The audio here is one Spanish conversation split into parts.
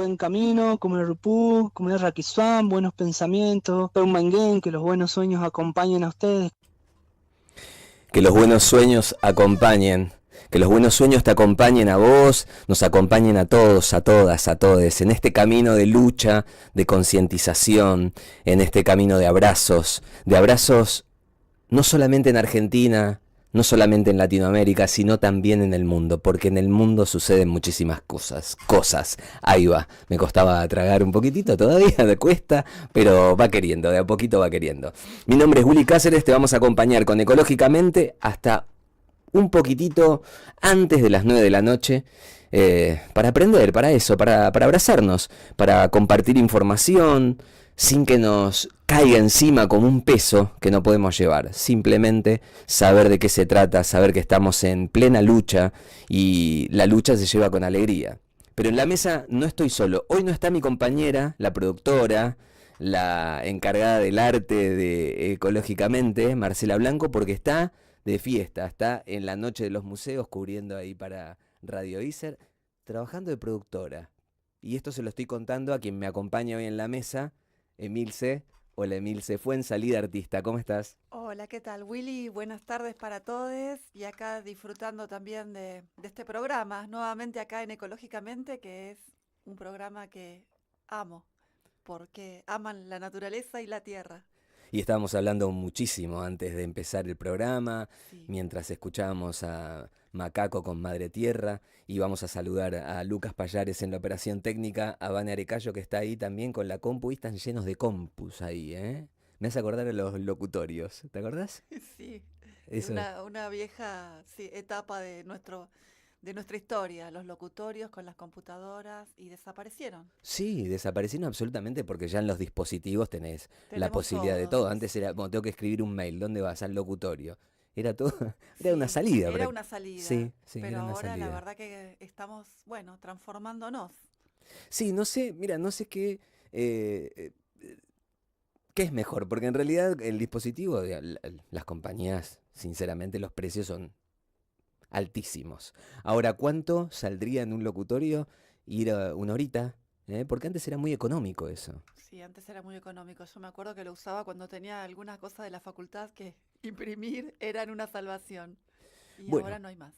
buen camino, Comunidad Rupú, Comunidad Raquiswam, buenos pensamientos, Peumanguén, que los buenos sueños acompañen a ustedes. Que los buenos sueños acompañen. Que los buenos sueños te acompañen a vos, nos acompañen a todos, a todas, a todes, en este camino de lucha, de concientización, en este camino de abrazos no solamente en Argentina, no solamente en Latinoamérica, sino también en el mundo, porque en el mundo suceden muchísimas cosas. Ahí va, me costaba tragar un poquitito todavía, me cuesta, pero va queriendo, de a poquito va queriendo. Mi nombre es Willy Cáceres, te vamos a acompañar con Ecológicamente hasta un poquitito antes de las 9 de la noche, para aprender, para eso, para abrazarnos, para compartir información, sin que nos caiga encima como un peso que no podemos llevar. Simplemente saber de qué se trata, saber que estamos en plena lucha y la lucha se lleva con alegría. Pero en la mesa no estoy solo. Hoy no está mi compañera, la productora, la encargada del arte de Ecológicamente, Marcela Blanco, porque está de fiesta, está en la noche de los museos cubriendo ahí para Radio Iser, trabajando de productora. Y esto se lo estoy contando a quien me acompaña hoy en la mesa, Emilce. Hola Emilce, fue en Salida Artista, ¿cómo estás? Hola, ¿qué tal, Willy? Buenas tardes para todos y acá disfrutando también de este programa, nuevamente acá en Ecológicamente, que es un programa que amo, porque aman la naturaleza y la tierra. Y estábamos hablando muchísimo antes de empezar el programa, Sí, mientras escuchábamos a Macaco con Madre Tierra, y vamos a saludar a Lucas Payares en la operación técnica, a Vane Arecayo que está ahí también con la compu, y están llenos de compus ahí, ¿eh? Me hace acordar a los locutorios, ¿te acordás? sí, Eso. una vieja etapa de nuestra historia, los locutorios con las computadoras y desaparecieron. Sí, desaparecieron absolutamente porque ya en los dispositivos tenés la Tenemos posibilidad de todo, todo. Antes era, bueno, tengo que escribir un mail, ¿dónde vas? Al locutorio. Era todo, era una sí, salida. era una salida, Sí, sí, pero era una ahora la salida. verdad que estamos, bueno, transformándonos. Sí, no sé, mira, no sé eh, qué es mejor, porque en realidad el dispositivo, las compañías, sinceramente, los precios son altísimos. Ahora, ¿cuánto saldría en un locutorio ir a una horita? Porque antes era muy económico eso. Sí, antes era muy económico. Yo me acuerdo que lo usaba cuando tenía algunas cosas de la facultad que imprimir eran una salvación. Y ahora Bueno, no hay más.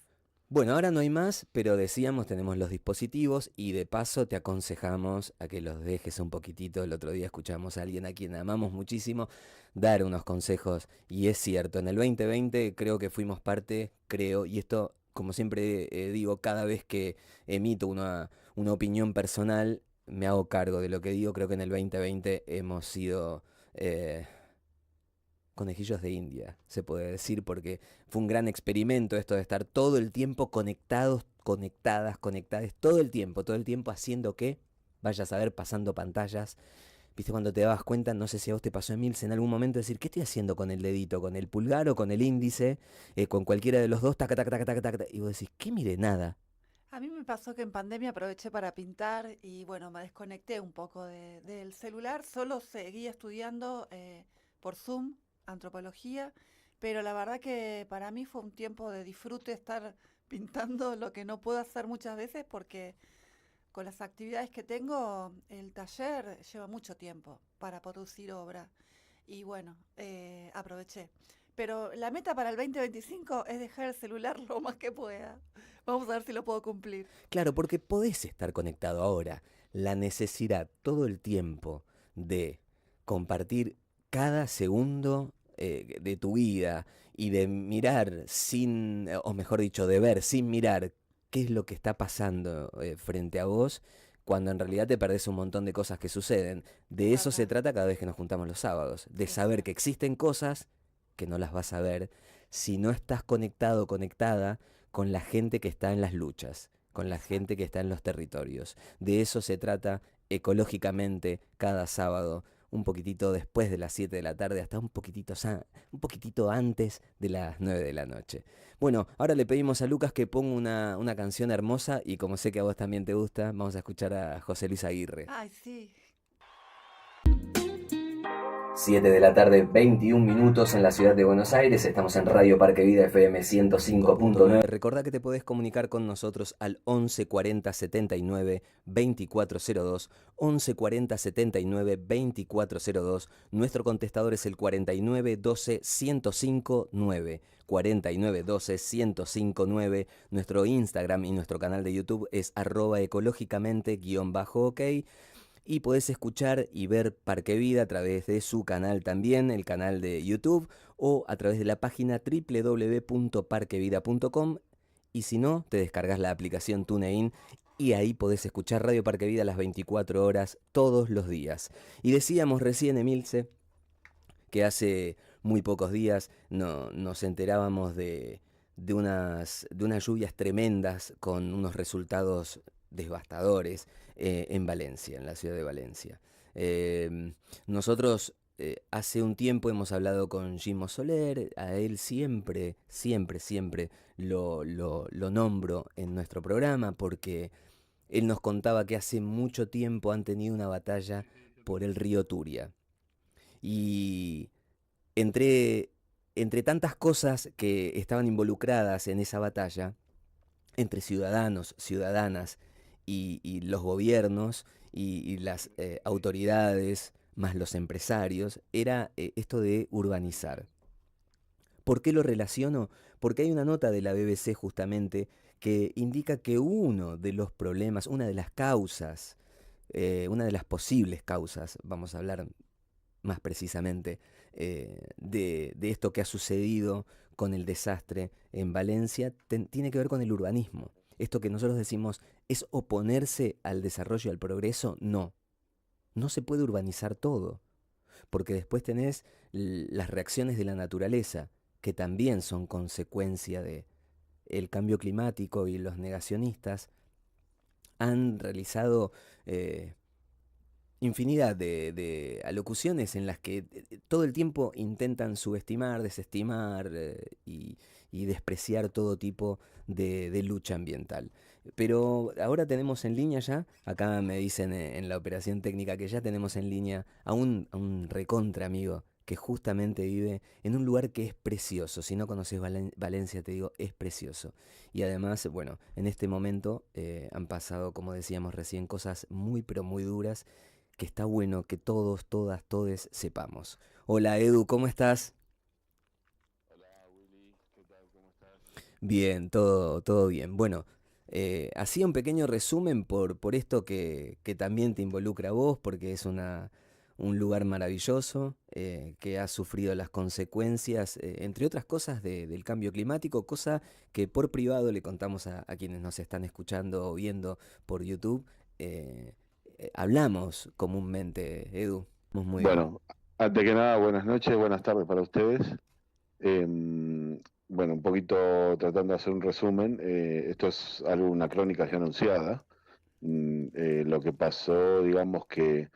Bueno, ahora no hay más, pero decíamos, tenemos los dispositivos y de paso te aconsejamos a que los dejes un poquitito. El otro día escuchamos a alguien a quien amamos muchísimo dar unos consejos y es cierto, en el 2020 creo que fuimos parte, creo, y esto como siempre digo, cada vez que emito una opinión personal, me hago cargo de lo que digo, creo que en el 2020 hemos sido... conejillos de India, se puede decir, porque fue un gran experimento esto de estar todo el tiempo conectados, conectadas, conectadas, todo el tiempo haciendo que, vaya a saber, pasando pantallas. Viste, cuando te dabas cuenta, no sé si a vos te pasó, Emilce, en algún momento decir, ¿qué estoy haciendo con el dedito? ¿Con el pulgar o con el índice? Con cualquiera de los dos, taca, taca, taca, taca, taca, taca. Y vos decís, ¿qué mire? Nada. A mí me pasó que en pandemia aproveché para pintar y bueno, me desconecté un poco del celular. Solo seguí estudiando por Zoom antropología, pero la verdad que para mí fue un tiempo de disfrute estar pintando lo que no puedo hacer muchas veces porque con las actividades que tengo, el taller lleva mucho tiempo para producir obra y bueno, aproveché. Pero la meta para el 2025 es dejar el celular lo más que pueda. Vamos a ver si lo puedo cumplir. Claro, porque podés estar conectado ahora. La necesidad todo el tiempo de compartir cada segundo de tu vida y de mirar sin, o mejor dicho, de ver sin mirar qué es lo que está pasando frente a vos, cuando en realidad te perdés un montón de cosas que suceden. Es De eso se verdad, trata cada vez que nos juntamos los sábados, de es saber que cierto. existen cosas que no las vas a ver si no estás conectado, conectada con la gente que está en las luchas, con la gente que Exacto. está en los territorios. De eso se trata ecológicamente cada sábado, un poquitito después de las 7 de la tarde, hasta un poquitito antes de las 9 de la noche. Bueno, ahora le pedimos a Lucas que ponga una canción hermosa y como sé que a vos también te gusta, vamos a escuchar a José Luis Aguirre. Ay, sí. 7 de la tarde, 21 minutos en la ciudad de Buenos Aires. Estamos en Radio Parque Vida FM 105.9. Recordá que te podés comunicar con nosotros al 11 40 79 2402. 11 40 79 2402. Nuestro contestador es el 49 12 105 9. 49 12 105 9. Nuestro Instagram y nuestro canal de YouTube es @ecológicamente_ok. Y podés escuchar y ver Parque Vida a través de su canal también, el canal de YouTube, o a través de la página www.parquevida.com. Y si no, te descargas la aplicación TuneIn y ahí podés escuchar Radio Parque Vida las 24 horas todos los días. Y decíamos recién, Emilce, que hace muy pocos días nos enterábamos de unas lluvias tremendas con unos resultados devastadores en Valencia, en la ciudad de Valencia. Nosotros hace un tiempo hemos hablado con Gimo Soler, a él siempre lo nombro en nuestro programa porque él nos contaba que hace mucho tiempo han tenido una batalla por el río Turia. Y entre tantas cosas que estaban involucradas en esa batalla, entre ciudadanos, ciudadanas y los gobiernos y las autoridades, más los empresarios, era esto de urbanizar. ¿Por qué lo relaciono? Porque hay una nota de la BBC justamente que indica que uno de los problemas, una de las causas, una de las posibles causas, vamos a hablar más precisamente, de esto que ha sucedido con el desastre en Valencia, tiene que ver con el urbanismo. Esto que nosotros decimos, ¿es oponerse al desarrollo y al progreso? No. No se puede urbanizar todo, porque después tenés las reacciones de la naturaleza, que también son consecuencia de el cambio climático, y los negacionistas han realizado infinidad de alocuciones en las que todo el tiempo intentan subestimar, desestimar y despreciar todo tipo de lucha ambiental. Pero ahora tenemos en línea ya, acá me dicen en la operación técnica que ya tenemos en línea a un recontra amigo que justamente vive en un lugar que es precioso. Si no conoces Valencia, te digo, es precioso. Y además, bueno, en este momento han pasado, como decíamos recién, cosas muy pero muy duras, que está bueno que todos, todas, todes sepamos. Hola Edu, ¿cómo estás? Hola Willy, ¿qué tal? ¿Cómo estás? Bien, todo bien. Bueno, hacía un pequeño resumen por esto que también te involucra a vos, porque es un lugar maravilloso que ha sufrido las consecuencias, entre otras cosas, del cambio climático, cosa que por privado le contamos a quienes nos están escuchando o viendo por YouTube. Hablamos comúnmente, Edu. Muy bien. Bueno, antes que nada, buenas noches, buenas tardes para ustedes. Bueno, un poquito tratando de hacer un resumen. Esto es una crónica ya anunciada. Lo que pasó, digamos que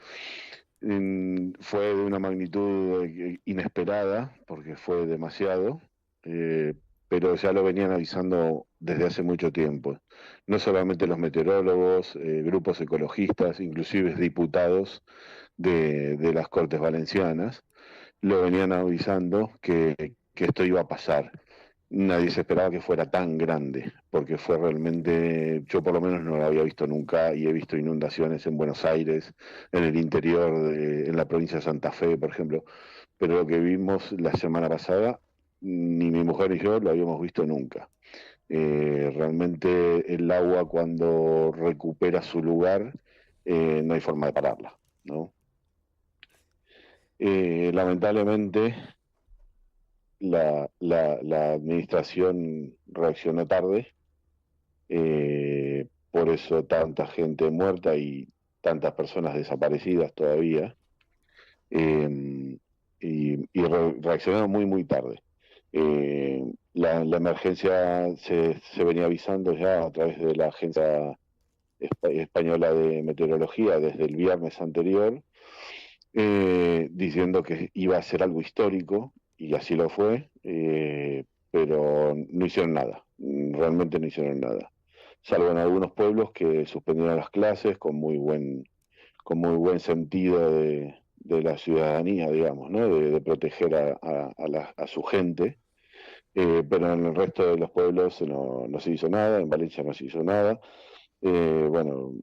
fue de una magnitud inesperada, porque fue demasiado, pero ya lo venían avisando desde hace mucho tiempo. No solamente los meteorólogos, grupos ecologistas, inclusive diputados de las Cortes Valencianas, lo venían avisando que esto iba a pasar. Nadie se esperaba que fuera tan grande, porque fue realmente, yo por lo menos no lo había visto nunca, y he visto inundaciones en Buenos Aires, en el interior, en la provincia de Santa Fe, por ejemplo, pero lo que vimos la semana pasada, ni mi mujer ni yo lo habíamos visto nunca. Realmente el agua, cuando recupera su lugar, no hay forma de pararla, ¿no? Lamentablemente la administración reaccionó tarde, por eso tanta gente muerta y tantas personas desaparecidas todavía, y reaccionaron muy, muy tarde. La emergencia se venía avisando ya a través de la Agencia Española de Meteorología desde el viernes anterior, diciendo que iba a ser algo histórico, y así lo fue, pero no hicieron nada, realmente no hicieron nada, salvo en algunos pueblos que suspendieron las clases con muy buen sentido de la ciudadanía, digamos, ¿no? De proteger a su gente, pero en el resto de los pueblos no se hizo nada, en Valencia no se hizo nada. Bueno,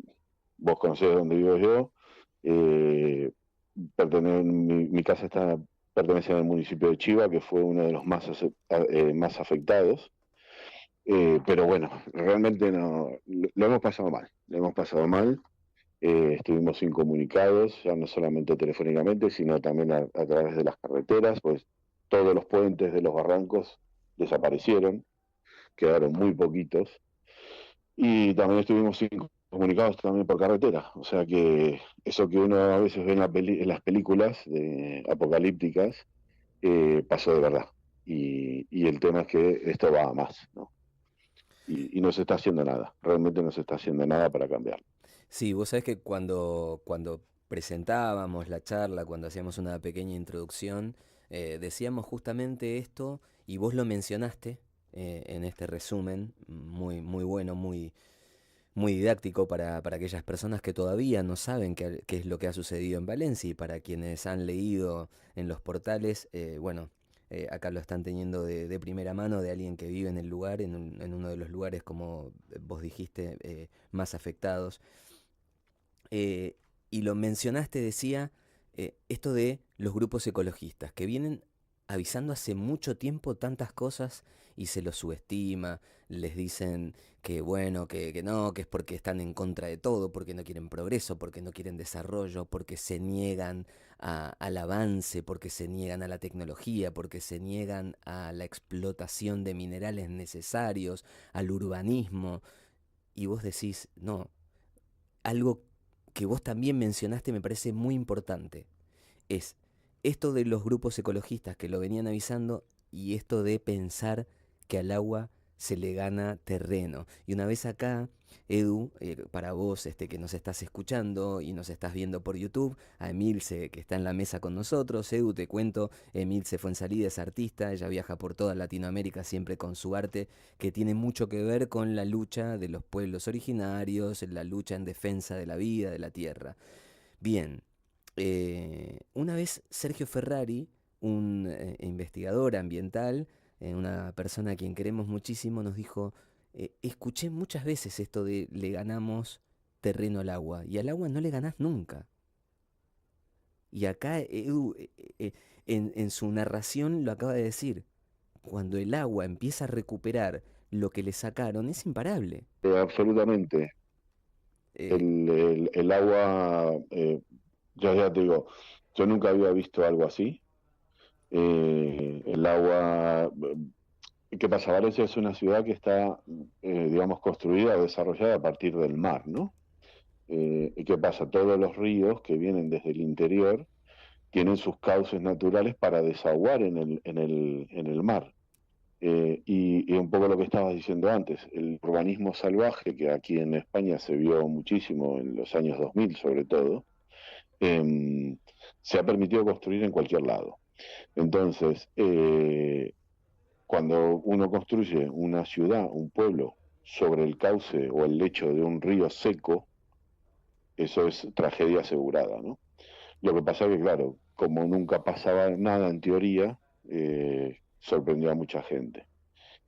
vos conocés dónde vivo yo. eh, mi casa pertenece al municipio de Chiva, que fue uno de los más afectados. Pero bueno, realmente lo hemos pasado mal, lo hemos pasado mal. Estuvimos incomunicados, ya no solamente telefónicamente, sino también a través de las carreteras, pues todos los puentes de los barrancos desaparecieron, quedaron muy poquitos. Y también estuvimos incomunicados también por carretera. O sea que eso que uno a veces ve en las películas apocalípticas, pasó de verdad. Y el tema es que esto va a más, ¿no? Y no se está haciendo nada, realmente no se está haciendo nada para cambiarlo. Sí, vos sabés que cuando presentábamos la charla, cuando hacíamos una pequeña introducción, decíamos justamente esto y vos lo mencionaste en este resumen muy, muy bueno, muy didáctico para aquellas personas que todavía no saben qué es lo que ha sucedido en Valencia y para quienes han leído en los portales, bueno, acá lo están teniendo de primera mano de alguien que vive en el lugar, en uno de los lugares, como vos dijiste, más afectados. Eh, y lo mencionaste, decía, esto de los grupos ecologistas, que vienen avisando hace mucho tiempo tantas cosas y se los subestima, les dicen que bueno, que no, que es porque están en contra de todo, porque no quieren progreso, porque no quieren desarrollo, porque se niegan al avance, porque se niegan a la tecnología, porque se niegan a la explotación de minerales necesarios, al urbanismo. Y vos decís, no, algo que vos también mencionaste me parece muy importante. Es esto de los grupos ecologistas que lo venían avisando y esto de pensar que al agua se le gana terreno. Y una vez acá, Edu, para vos que nos estás escuchando y nos estás viendo por YouTube, a Emilce que está en la mesa con nosotros, Edu, te cuento, Emilce Fuensalida es artista, ella viaja por toda Latinoamérica siempre con su arte, que tiene mucho que ver con la lucha de los pueblos originarios, la lucha en defensa de la vida, de la tierra. Bien, una vez Sergio Ferrari, un investigador ambiental, una persona a quien queremos muchísimo, nos dijo, escuché muchas veces esto de le ganamos terreno al agua, y al agua no le ganás nunca. Y acá Edu, en su narración lo acaba de decir, cuando el agua empieza a recuperar lo que le sacaron, es imparable. Absolutamente. Eh, El agua, yo ya te digo, yo nunca había visto algo así. El agua, ¿qué pasa? Valencia es una ciudad que está, digamos, construida o desarrollada a partir del mar, ¿no? ¿Y qué pasa? Todos los ríos que vienen desde el interior tienen sus cauces naturales para desaguar en el mar. Y un poco lo que estabas diciendo antes, el urbanismo salvaje, que aquí en España se vio muchísimo en los años 2000 sobre todo, eh, se ha permitido construir en cualquier lado. Entonces, cuando uno construye una ciudad, un pueblo, sobre el cauce o el lecho de un río seco, eso es tragedia asegurada, ¿no? Lo que pasa es que, claro, como nunca pasaba nada en teoría, sorprendió a mucha gente.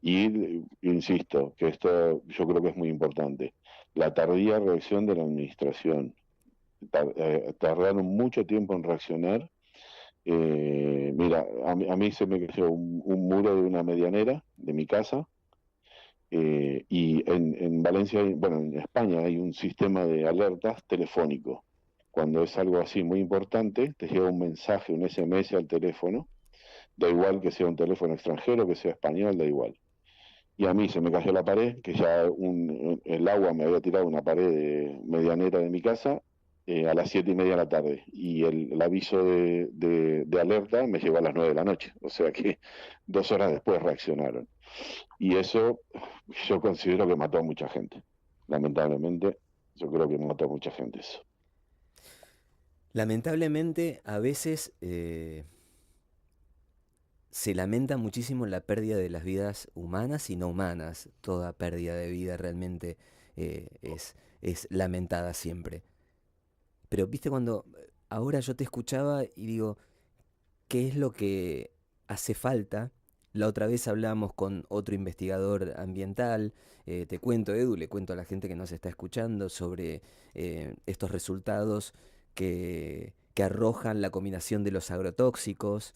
Y insisto, que esto yo creo que es muy importante. La tardía reacción de la administración. Tardaron mucho tiempo en reaccionar. Mira, a mí se me cayó un muro de una medianera de mi casa. Y en Valencia, bueno, en España hay un sistema de alertas telefónico. Cuando es algo así muy importante, te llega un mensaje, un SMS al teléfono, da igual que sea un teléfono extranjero, que sea español, da igual. Y a mí se me cayó la pared, que ya el agua me había tirado una pared medianera de mi casa, a las 7:30 de la tarde. Y el aviso de alerta me llegó a las 9 de la noche. O sea que 2 horas después reaccionaron. Y eso yo considero que mató a mucha gente. Lamentablemente, yo creo que mató a mucha gente eso. Lamentablemente, a veces se lamenta muchísimo la pérdida de las vidas humanas y no humanas. Toda pérdida de vida realmente es lamentada siempre. Pero viste cuando ahora yo te escuchaba y digo, ¿qué es lo que hace falta? La otra vez hablamos con otro investigador ambiental, te cuento, Edu, le cuento a la gente que nos está escuchando sobre estos resultados que arrojan la combinación de los agrotóxicos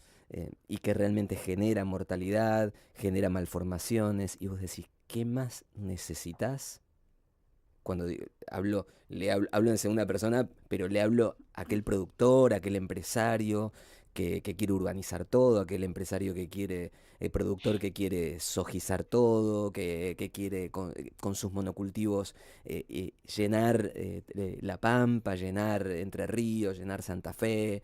y que realmente genera mortalidad, genera malformaciones, y vos decís, ¿qué más necesitas? Cuando hablo, hablo en segunda persona, pero le hablo a aquel productor, a aquel empresario que quiere urbanizar todo, a aquel empresario que quiere, el productor que quiere sojizar todo, que quiere con sus monocultivos llenar La Pampa, llenar Entre Ríos, llenar Santa Fe.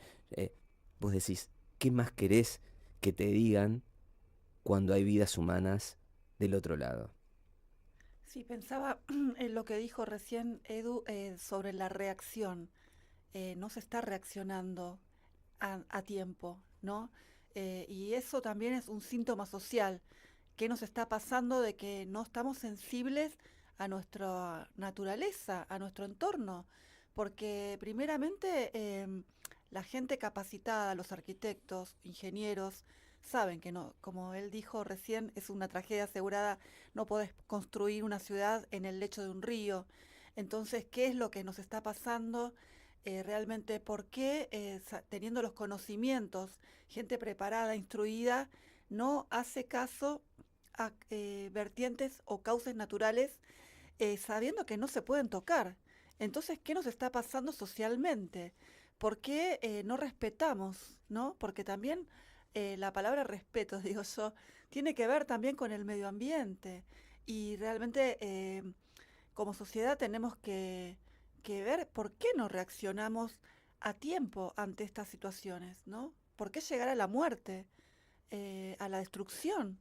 Vos decís, ¿qué más querés que te digan cuando hay vidas humanas del otro lado? Sí, pensaba en lo que dijo recién Edu sobre la reacción. No se está reaccionando a tiempo, ¿no? Y eso también es un síntoma social. ¿Qué nos está pasando de que no estamos sensibles a nuestra naturaleza, a nuestro entorno? Porque primeramente la gente capacitada, los arquitectos, ingenieros, saben que no, como él dijo recién, es una tragedia asegurada, no podés construir una ciudad en el lecho de un río. Entonces, ¿qué es lo que nos está pasando? Realmente, ¿por qué teniendo los conocimientos, gente preparada, instruida, no hace caso a vertientes o cauces naturales sabiendo que no se pueden tocar? Entonces, ¿qué nos está pasando socialmente? ¿Por qué no respetamos, no? Porque también la palabra respeto, digo yo, tiene que ver también con el medio ambiente. Y realmente como sociedad tenemos que ver por qué no reaccionamos a tiempo ante estas situaciones, ¿no? ¿Por qué llegar a la muerte, a la destrucción,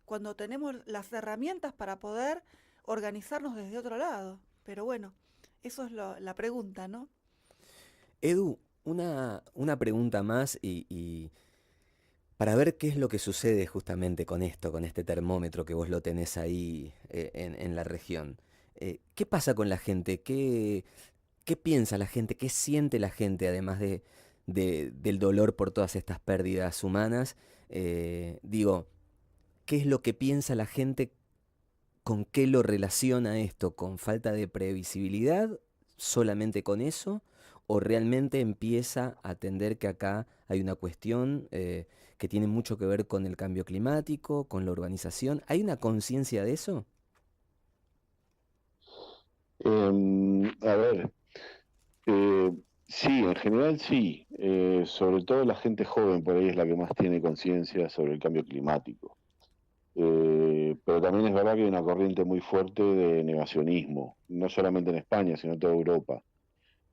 cuando tenemos las herramientas para poder organizarnos desde otro lado? Pero bueno, eso es la pregunta, ¿no? Edu, una pregunta más y para ver qué es lo que sucede justamente con esto, con este termómetro que vos lo tenés ahí en la región. ¿Qué pasa con la gente? ¿Qué piensa la gente? ¿Qué siente la gente además del dolor por todas estas pérdidas humanas? Digo, ¿qué es lo que piensa la gente? ¿Con qué lo relaciona esto? ¿Con falta de previsibilidad? ¿Solamente con eso? ¿O realmente empieza a atender que acá hay una cuestión que tiene mucho que ver con el cambio climático, con la urbanización? ¿Hay una conciencia de eso? A ver, eh, sí, en general sí. Sobre todo la gente joven por ahí es la que más tiene conciencia sobre el cambio climático. Pero también es verdad que hay una corriente muy fuerte de negacionismo, no solamente en España, sino en toda Europa.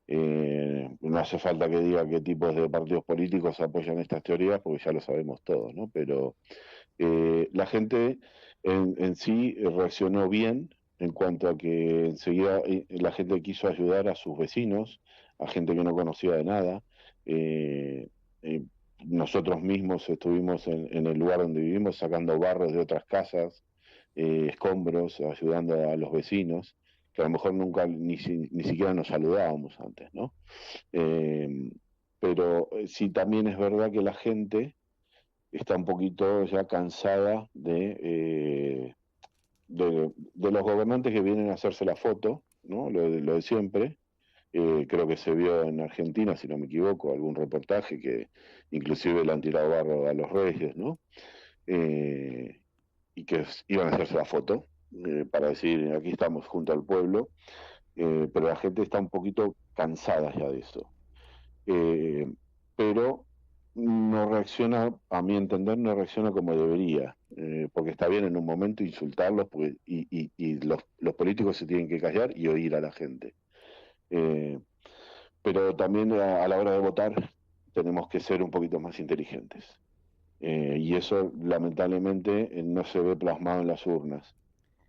No hace falta que diga qué tipos de partidos políticos apoyan estas teorías, porque ya lo sabemos todos, ¿no? Pero la gente en sí reaccionó bien en cuanto a que enseguida la gente quiso ayudar a sus vecinos, a gente que no conocía de nada. Eh, eh, Nosotros mismos estuvimos en el lugar donde vivimos sacando barros de otras casas, escombros, ayudando a los vecinos, que a lo mejor nunca ni siquiera nos saludábamos antes, ¿no? Eh, pero sí también es verdad que la gente está un poquito ya cansada de los gobernantes que vienen a hacerse la foto, ¿no? Lo de siempre. Creo que se vio en Argentina, si no me equivoco, algún reportaje que inclusive le han tirado barro a los reyes, ¿no? Eh, y que iban a hacerse la foto para decir, aquí estamos junto al pueblo, pero la gente está un poquito cansada ya de eso. Eh, pero no reacciona, a mi entender, no reacciona como debería, porque está bien en un momento insultarlos y los políticos se tienen que callar y oír a la gente. Eh, pero también a la hora de votar tenemos que ser un poquito más inteligentes. Y eso lamentablemente no se ve plasmado en las urnas.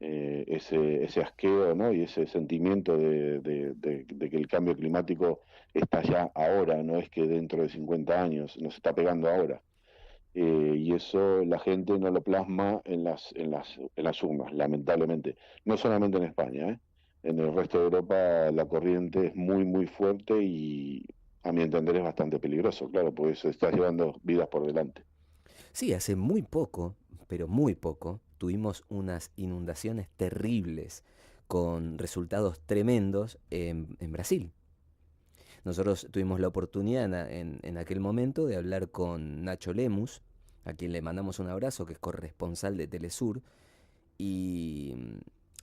Ese asqueo, ¿no? Y ese sentimiento de que el cambio climático está ya ahora, no es que dentro de 50 años, nos está pegando ahora. Y eso la gente no lo plasma en las urnas, lamentablemente. No solamente en España, ¿eh? En el resto de Europa la corriente es muy, muy fuerte y a mi entender es bastante peligroso, claro, porque se está llevando vidas por delante. Sí, hace muy poco, pero muy poco, tuvimos unas inundaciones terribles con resultados tremendos en Brasil. Nosotros tuvimos la oportunidad en aquel momento de hablar con Nacho Lemus, a quien le mandamos un abrazo, que es corresponsal de Telesur, y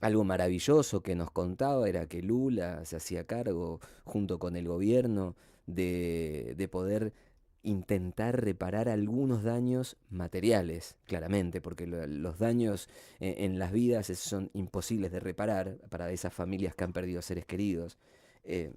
algo maravilloso que nos contaba era que Lula se hacía cargo, junto con el gobierno, de poder intentar reparar algunos daños materiales, claramente, porque los daños en las vidas son imposibles de reparar para esas familias que han perdido seres queridos. Eh,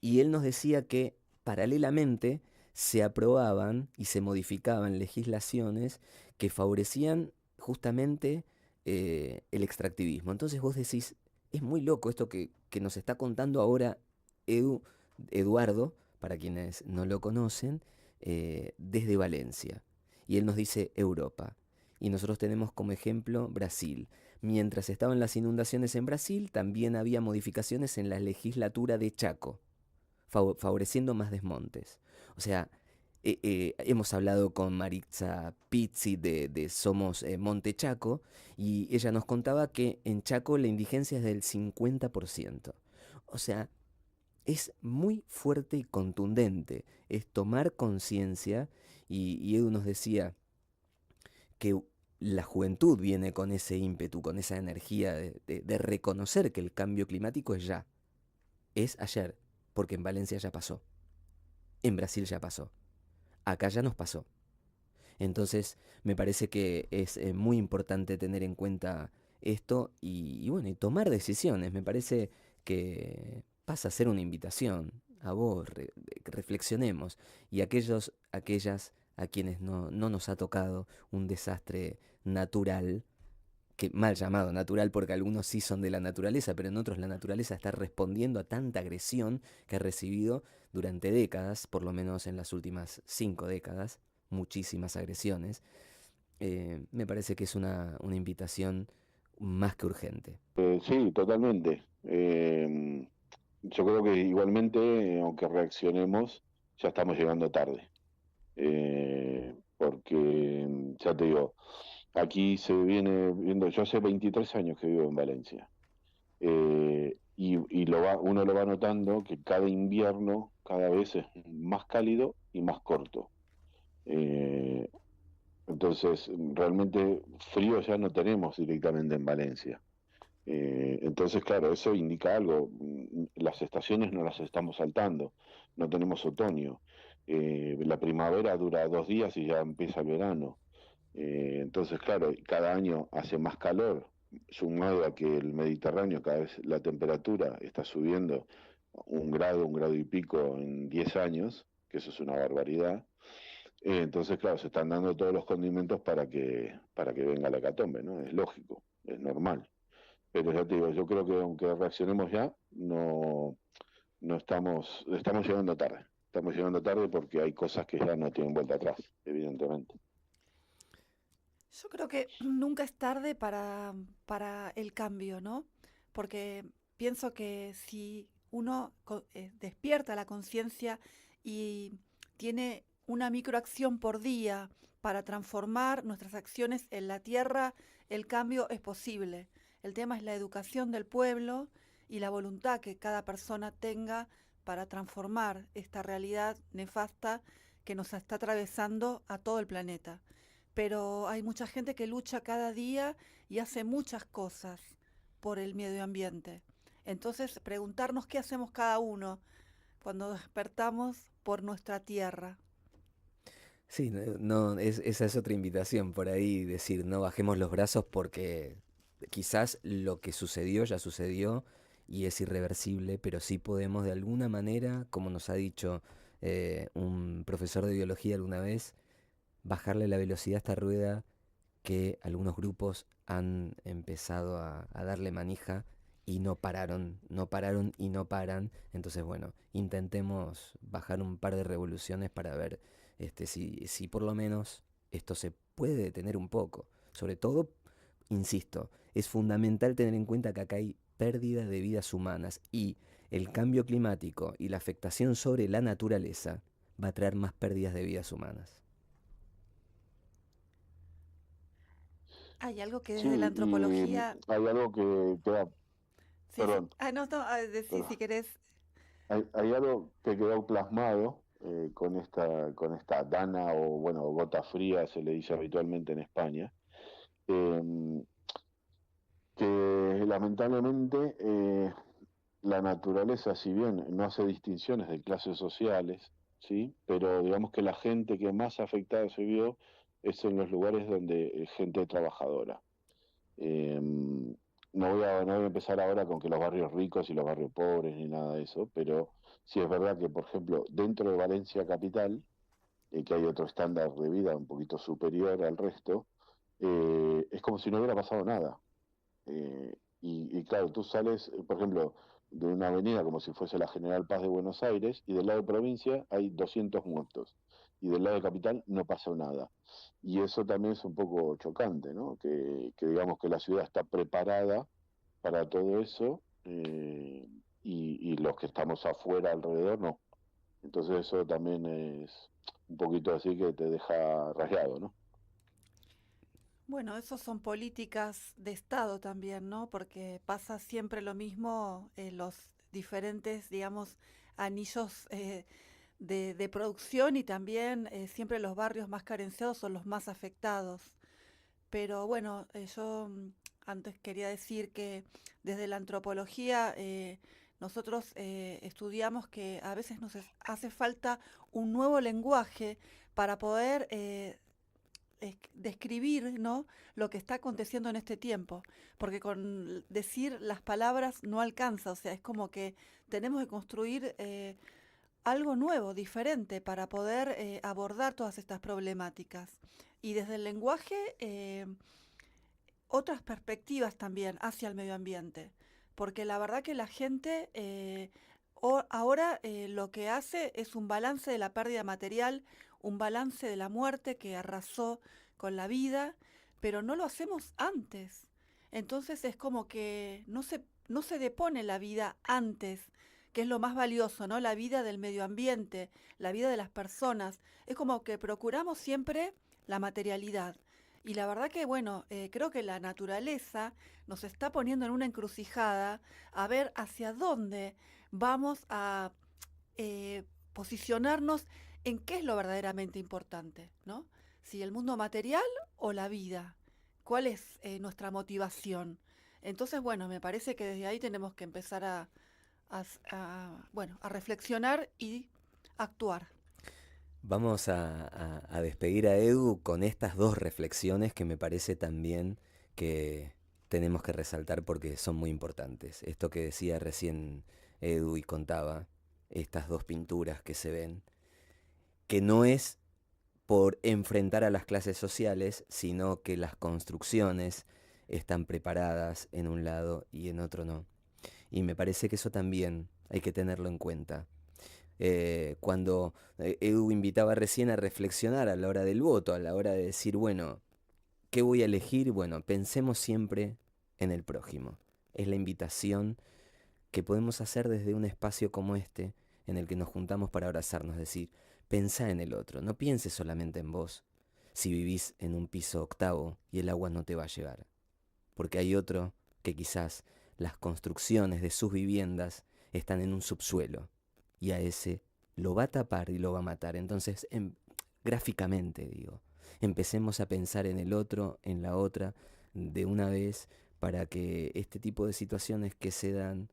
y él nos decía que paralelamente se aprobaban y se modificaban legislaciones que favorecían justamente el extractivismo. Entonces vos decís, es muy loco esto que nos está contando ahora Eduardo, para quienes no lo conocen, desde Valencia. Y él nos dice Europa. Y nosotros tenemos como ejemplo Brasil. Mientras estaban las inundaciones en Brasil, también había modificaciones en la legislatura de Chaco, favoreciendo más desmontes. O sea, hemos hablado con Maritza Pizzi de Somos Monte Chaco, y ella nos contaba que en Chaco la indigencia es del 50%. O sea, es muy fuerte y contundente. Es tomar conciencia, y Edu nos decía que la juventud viene con ese ímpetu, con esa energía de reconocer que el cambio climático es ya, es ayer, porque en Valencia ya pasó, en Brasil ya pasó, acá ya nos pasó. Entonces me parece que es muy importante tener en cuenta esto y bueno, y tomar decisiones. Me parece que pasa a ser una invitación a vos, que reflexionemos, y aquellas a quienes no nos ha tocado un desastre natural, que mal llamado natural porque algunos sí son de la naturaleza, pero en otros la naturaleza está respondiendo a tanta agresión que ha recibido durante décadas, por lo menos en las últimas 5 décadas, muchísimas agresiones. Me parece que es una invitación más que urgente. Sí, totalmente. Yo creo que igualmente, aunque reaccionemos, ya estamos llegando tarde. Porque, ya te digo, aquí se viene viendo, yo hace 23 años que vivo en Valencia, y uno lo va notando que cada invierno cada vez es más cálido y más corto. Eh, entonces, realmente frío ya no tenemos directamente en Valencia. Entonces, claro, eso indica algo. Las estaciones no las estamos saltando, no tenemos otoño. La primavera dura 2 días y ya empieza el verano. Entonces, claro, cada año hace más calor, sumado a que el Mediterráneo cada vez la temperatura está subiendo 1 grado y pico en 10 años, que eso es una barbaridad. Entonces, claro, se están dando todos los condimentos para que venga la hecatombe, ¿no? Es lógico, es normal. Pero ya te digo, yo creo que aunque reaccionemos ya, no estamos llegando tarde. Estamos llegando tarde porque hay cosas que ya no tienen vuelta atrás, evidentemente. Yo creo que nunca es tarde para el cambio, ¿no? Porque pienso que si uno despierta la conciencia y tiene una microacción por día para transformar nuestras acciones en la tierra, el cambio es posible. El tema es la educación del pueblo y la voluntad que cada persona tenga para transformar esta realidad nefasta que nos está atravesando a todo el planeta. Pero hay mucha gente que lucha cada día y hace muchas cosas por el medio ambiente. Entonces, preguntarnos qué hacemos cada uno cuando despertamos por nuestra tierra. Sí, esa es otra invitación por ahí, decir, no bajemos los brazos porque quizás lo que sucedió ya sucedió y es irreversible, pero sí podemos de alguna manera, como nos ha dicho un profesor de biología alguna vez, bajarle la velocidad a esta rueda que algunos grupos han empezado a darle manija y no pararon, no pararon y no paran. Entonces, bueno, intentemos bajar un par de revoluciones para ver si por lo menos esto se puede detener un poco. Sobre todo, insisto, es fundamental tener en cuenta que acá hay pérdida de vidas humanas, y el cambio climático y la afectación sobre la naturaleza va a traer más pérdidas de vidas humanas. Hay algo que Sí, desde la y antropología... hay algo que queda, Sí, sí. perdón, Ah, no, no, sí, si perdón, querés. hay algo que quedó plasmado con esta dana o, bueno, gota fría, se le dice habitualmente en España, eh, que lamentablemente la naturaleza, si bien no hace distinciones de clases sociales, ¿sí? Pero digamos que la gente que más afectada se vio es en los lugares donde gente trabajadora. Eh, no voy a empezar ahora con que los barrios ricos y los barrios pobres ni nada de eso, pero sí es verdad que, por ejemplo, dentro de Valencia capital, que hay otro estándar de vida un poquito superior al resto, es como si no hubiera pasado nada. Y claro, tú sales, por ejemplo, de una avenida como si fuese la General Paz de Buenos Aires y del lado de provincia hay 200 muertos y del lado de capital no pasa nada. Y eso también es un poco chocante, ¿no? Que digamos que la ciudad está preparada para todo eso y los que estamos afuera alrededor no. Entonces eso también es un poquito así que te deja rayado, ¿no? Bueno, eso son políticas de Estado también, ¿no? Porque pasa siempre lo mismo en los diferentes, digamos, anillos de producción y también siempre los barrios más carenciados son los más afectados. Pero bueno, yo antes quería decir que desde la antropología nosotros estudiamos que a veces hace falta un nuevo lenguaje para poder describir, ¿no?, lo que está aconteciendo en este tiempo, porque con decir las palabras no alcanza, o sea, es como que tenemos que construir algo nuevo, diferente, para poder abordar todas estas problemáticas. Y desde el lenguaje, otras perspectivas también hacia el medio ambiente, porque la verdad que la gente ahora lo que hace es un balance de la pérdida material, un balance de la muerte que arrasó con la vida, pero no lo hacemos antes. Entonces es como que no se depone la vida antes, que es lo más valioso, ¿no? La vida del medio ambiente, la vida de las personas. Es como que procuramos siempre la materialidad. Y la verdad que, bueno, creo que la naturaleza nos está poniendo en una encrucijada a ver hacia dónde vamos a posicionarnos en qué es lo verdaderamente importante, ¿no? Si el mundo material o la vida, ¿cuál es nuestra motivación? Entonces, bueno, me parece que desde ahí tenemos que empezar bueno, a reflexionar y actuar. Vamos a despedir a Edu con estas dos reflexiones que me parece también que tenemos que resaltar porque son muy importantes. Esto que decía recién Edu y contaba, estas dos pinturas que se ven, que no es por enfrentar a las clases sociales, sino que las construcciones están preparadas en un lado y en otro no. Y me parece que eso también hay que tenerlo en cuenta. Cuando Edu invitaba recién a reflexionar a la hora del voto, a la hora de decir, bueno, ¿qué voy a elegir? Bueno, pensemos siempre en el prójimo. Es la invitación que podemos hacer desde un espacio como este, en el que nos juntamos para abrazarnos, decir, pensá en el otro, no pienses solamente en vos, si vivís en un piso octavo y el agua no te va a llegar, porque hay otro que quizás las construcciones de sus viviendas están en un subsuelo, y a ese lo va a tapar y lo va a matar. Entonces, gráficamente digo, empecemos a pensar en el otro, en la otra, de una vez, para que este tipo de situaciones que se dan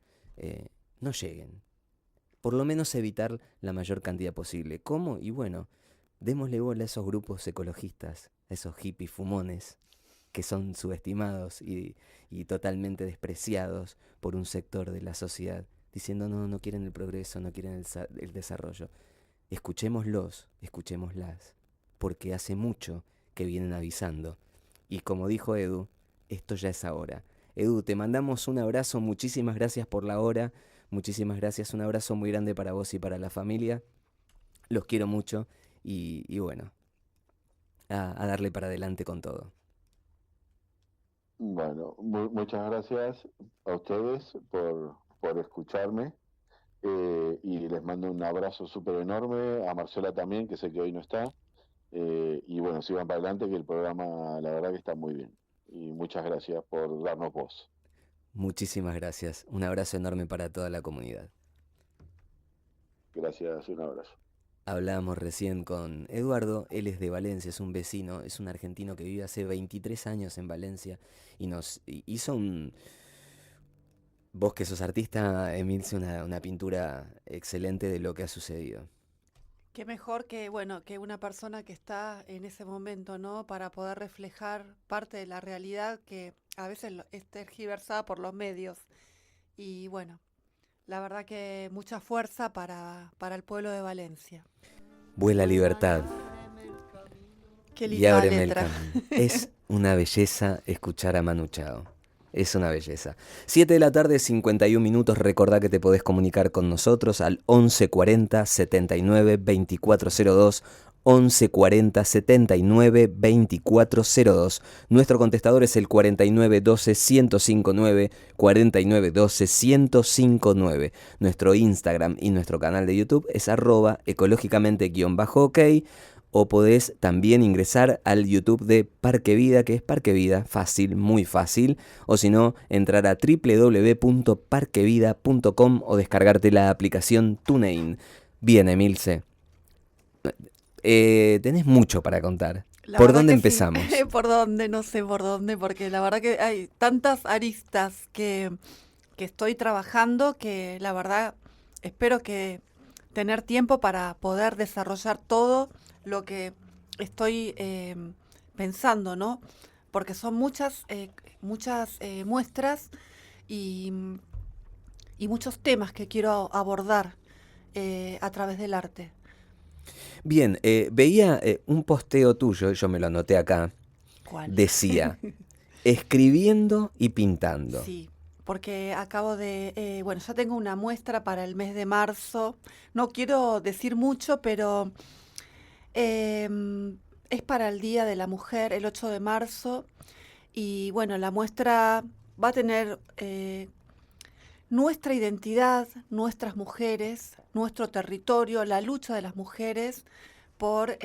no lleguen. Por lo menos evitar la mayor cantidad posible. ¿Cómo? Y bueno, démosle bola a esos grupos ecologistas, a esos hippies fumones, que son subestimados y totalmente despreciados por un sector de la sociedad, diciendo no, no quieren el progreso, no quieren el desarrollo. Escuchémoslos, escuchémoslas, porque hace mucho que vienen avisando. Y como dijo Edu, esto ya es ahora. Edu, te mandamos un abrazo, muchísimas gracias por la hora, muchísimas gracias, un abrazo muy grande para vos y para la familia. Los quiero mucho y bueno, a darle para adelante con todo. Bueno, muchas gracias a ustedes por escucharme. Y les mando un abrazo súper enorme, a Marcela también, que sé que hoy no está, y bueno, sigan para adelante, que el programa la verdad que está muy bien, y muchas gracias por darnos voz. Muchísimas gracias. Un abrazo enorme para toda la comunidad. Gracias, un abrazo. Hablábamos recién con Eduardo, él es de Valencia, es un vecino, es un argentino que vive hace 23 años en Valencia y nos hizo un... Vos que sos artista, Emilce, una pintura excelente de lo que ha sucedido. Qué mejor que, bueno, que una persona que está en ese momento, ¿no? Para poder reflejar parte de la realidad que a veces es tergiversada por los medios. Y bueno, la verdad que mucha fuerza para el pueblo de Valencia. Vuela libertad Qué y linda ábreme el letra. camino. Es una belleza escuchar a Manu Chao. Es una belleza. 7 de la tarde, 51 minutos. Recordá que te podés comunicar con nosotros al 1140 79 2402. 1140 79 2402. Nuestro contestador es el 49 12 1059. 49 12 1059. Nuestro Instagram y nuestro canal de YouTube es @ecológicamente_ok. O podés también ingresar al YouTube de Parque Vida, que es Parque Vida, fácil, muy fácil. O si no, entrar a www.parquevida.com o descargarte la aplicación TuneIn. Bien, Emilce, tenés mucho para contar. La ¿Por verdad dónde que sí, empezamos? por dónde, no sé por dónde, porque la verdad que hay tantas aristas que estoy trabajando que la verdad espero que tener tiempo para poder desarrollar todo lo que estoy pensando, ¿no? Porque son muchas muestras y, y muchos temas que quiero abordar a través del arte. Bien, veía un posteo tuyo, yo me lo anoté acá, ¿Cuál? decía, escribiendo y pintando. Sí, porque acabo de, bueno, ya tengo una muestra para el mes de marzo. No quiero decir mucho, pero es para el Día de la Mujer, el 8 de marzo. Y bueno, la muestra va a tener nuestra identidad, nuestras mujeres, nuestro territorio, la lucha de las mujeres por,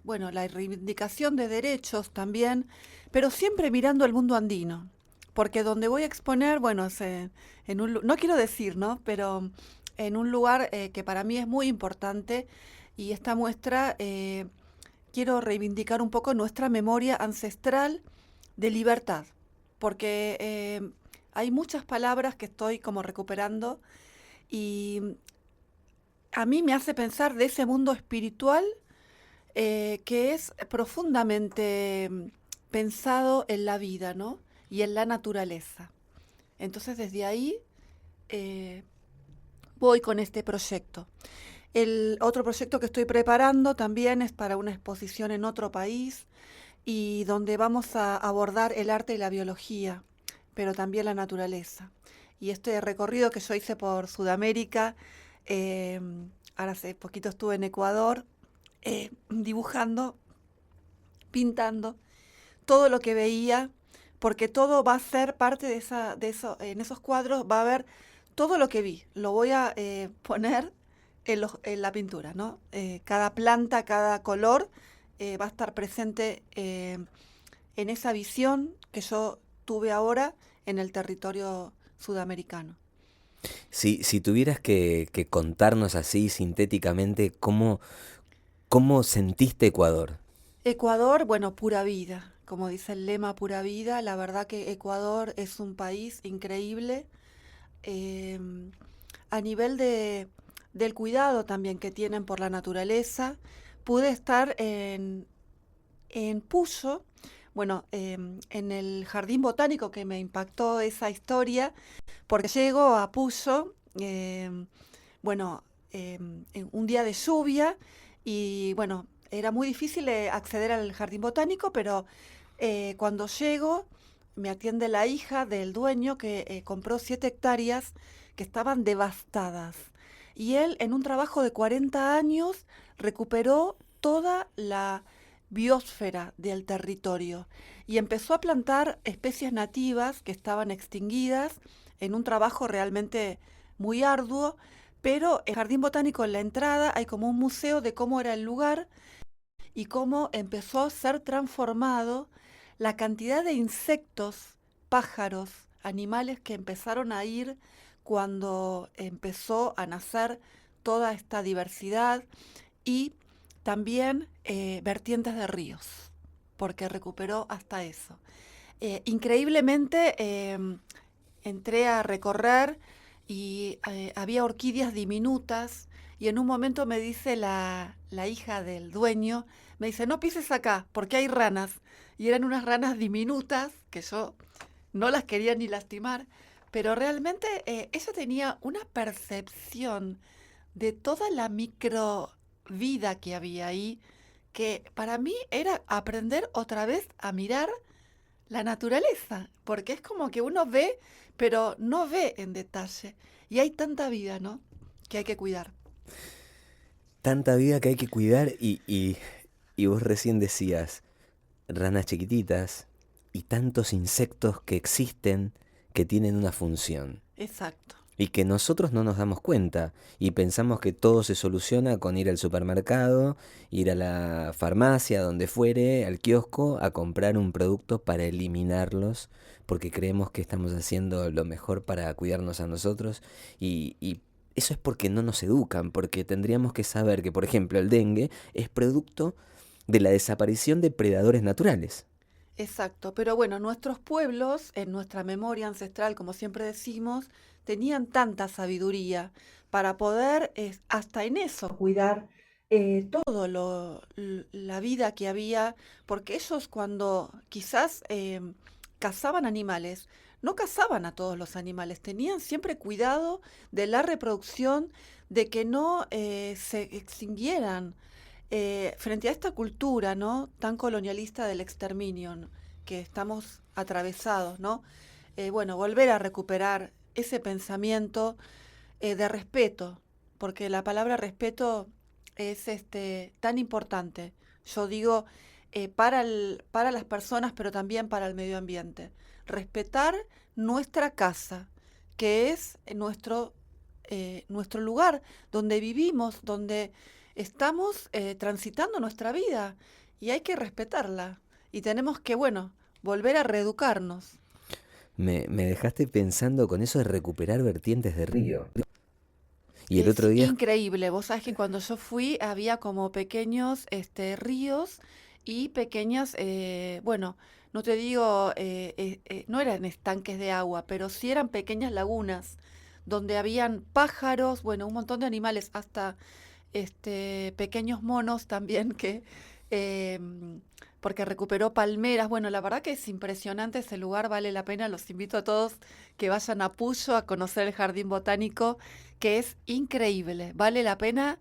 bueno, la reivindicación de derechos también, pero siempre mirando el mundo andino. Porque donde voy a exponer, bueno, no quiero decir, ¿no? Pero en un lugar que para mí es muy importante y esta muestra quiero reivindicar un poco nuestra memoria ancestral de libertad, porque hay muchas palabras que estoy como recuperando y a mí me hace pensar de ese mundo espiritual que es profundamente pensado en la vida, ¿no? Y en la naturaleza. Entonces desde ahí eh, voy con este proyecto. El otro proyecto que estoy preparando también es para una exposición en otro país y donde vamos a abordar el arte y la biología, pero también la naturaleza. Y este recorrido que yo hice por Sudamérica, eh, ahora hace poquito estuve en Ecuador, dibujando, pintando, todo lo que veía, porque todo va a ser parte de eso, en esos cuadros va a haber todo lo que vi, lo voy a poner en la pintura, ¿no? Cada planta, cada color va a estar presente en esa visión que yo tuve ahora en el territorio sudamericano. Si tuvieras que contarnos así sintéticamente cómo sentiste Ecuador. Ecuador, bueno, pura vida, como dice el lema, pura vida. La verdad que Ecuador es un país increíble eh, a nivel del cuidado también que tienen por la naturaleza. Pude estar en Puyo, bueno, en el jardín botánico que me impactó esa historia, porque llego a Puyo, bueno, en un día de lluvia y bueno, era muy difícil acceder al jardín botánico, pero cuando llego me atiende la hija del dueño que compró 7 hectáreas que estaban devastadas. Y él, en un trabajo de 40 años, recuperó toda la biosfera del territorio. y empezó a plantar especies nativas que estaban extinguidas en un trabajo realmente muy arduo, pero en Jardín Botánico en la entrada hay como un museo de cómo era el lugar y cómo empezó a ser transformado la cantidad de insectos, pájaros, animales que empezaron a ir cuando empezó a nacer toda esta diversidad y también vertientes de ríos, porque recuperó hasta eso. Increíblemente entré a recorrer y había orquídeas diminutas y en un momento me dice la hija del dueño, me dice, no pises acá porque hay ranas. Y eran unas ranas diminutas que yo no las quería ni lastimar, pero realmente ella tenía una percepción de toda la microvida que había ahí, que para mí era aprender otra vez a mirar la naturaleza, porque es como que uno ve, pero no ve en detalle. Y hay tanta vida, ¿no? Que hay que cuidar. Tanta vida que hay que cuidar y vos recién decías, ranas chiquititas y tantos insectos que existen que tienen una función. Exacto. Y que nosotros no nos damos cuenta y pensamos que todo se soluciona con ir al supermercado, ir a la farmacia, donde fuere, al kiosco, a comprar un producto para eliminarlos, porque creemos que estamos haciendo lo mejor para cuidarnos a nosotros y eso es porque no nos educan, porque tendríamos que saber que, por ejemplo, el dengue es producto de la desaparición de predadores naturales. Exacto, pero bueno, nuestros pueblos, en nuestra memoria ancestral, como siempre decimos, tenían tanta sabiduría para poder hasta en eso cuidar todo la vida que había, porque ellos cuando quizás cazaban animales, no cazaban a todos los animales, tenían siempre cuidado de la reproducción, de que no se extinguieran frente a esta cultura, ¿no? Tan colonialista del exterminio, ¿no? Que estamos atravesados, ¿no? Bueno, volver a recuperar ese pensamiento de respeto, porque la palabra respeto es tan importante. Yo digo para las personas, pero también para el medio ambiente. Respetar nuestra casa, que es nuestro lugar donde vivimos, donde estamos transitando nuestra vida y hay que respetarla. Y tenemos que, bueno, volver a reeducarnos. Me dejaste pensando con eso de recuperar vertientes de río. Y el Es otro día, increíble. Vos sabés que cuando yo fui había como pequeños ríos y pequeñas, bueno, no te digo, no eran estanques de agua, pero sí eran pequeñas lagunas donde habían pájaros, bueno, un montón de animales, hasta pequeños monos también que porque recuperó palmeras. Bueno, la verdad que es impresionante ese lugar, vale la pena. Los invito a todos que vayan a Puyo a conocer el Jardín Botánico, que es increíble. Vale la pena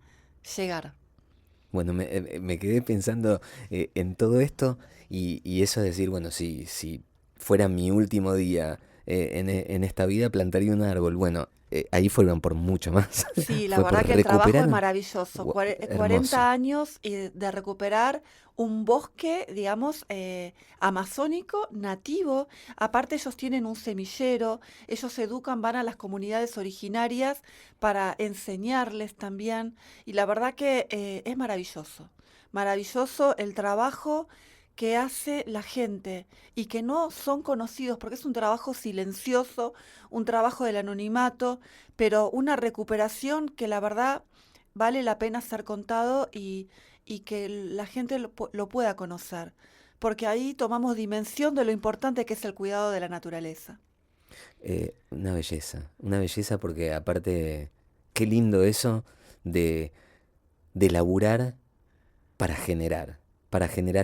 llegar. bueno, me quedé pensando en todo esto y eso de decir, bueno, si fuera mi último día en esta vida, plantaría un árbol. Bueno, ahí fueron por mucho más. Sí, la Fue por verdad que el trabajo es recuperar. maravilloso. Hermoso. 40 años de recuperar un bosque, digamos, amazónico, nativo. Aparte ellos tienen un semillero, ellos educan, van a las comunidades originarias para enseñarles también. Y la verdad que es maravilloso. Maravilloso el trabajo que hace la gente y que no son conocidos porque es un trabajo silencioso, un trabajo del anonimato, pero una recuperación que la verdad vale la pena ser contado y que la gente lo pueda conocer, porque ahí tomamos dimensión de lo importante que es el cuidado de la naturaleza. Una belleza porque aparte, qué lindo eso de, de laburar para generar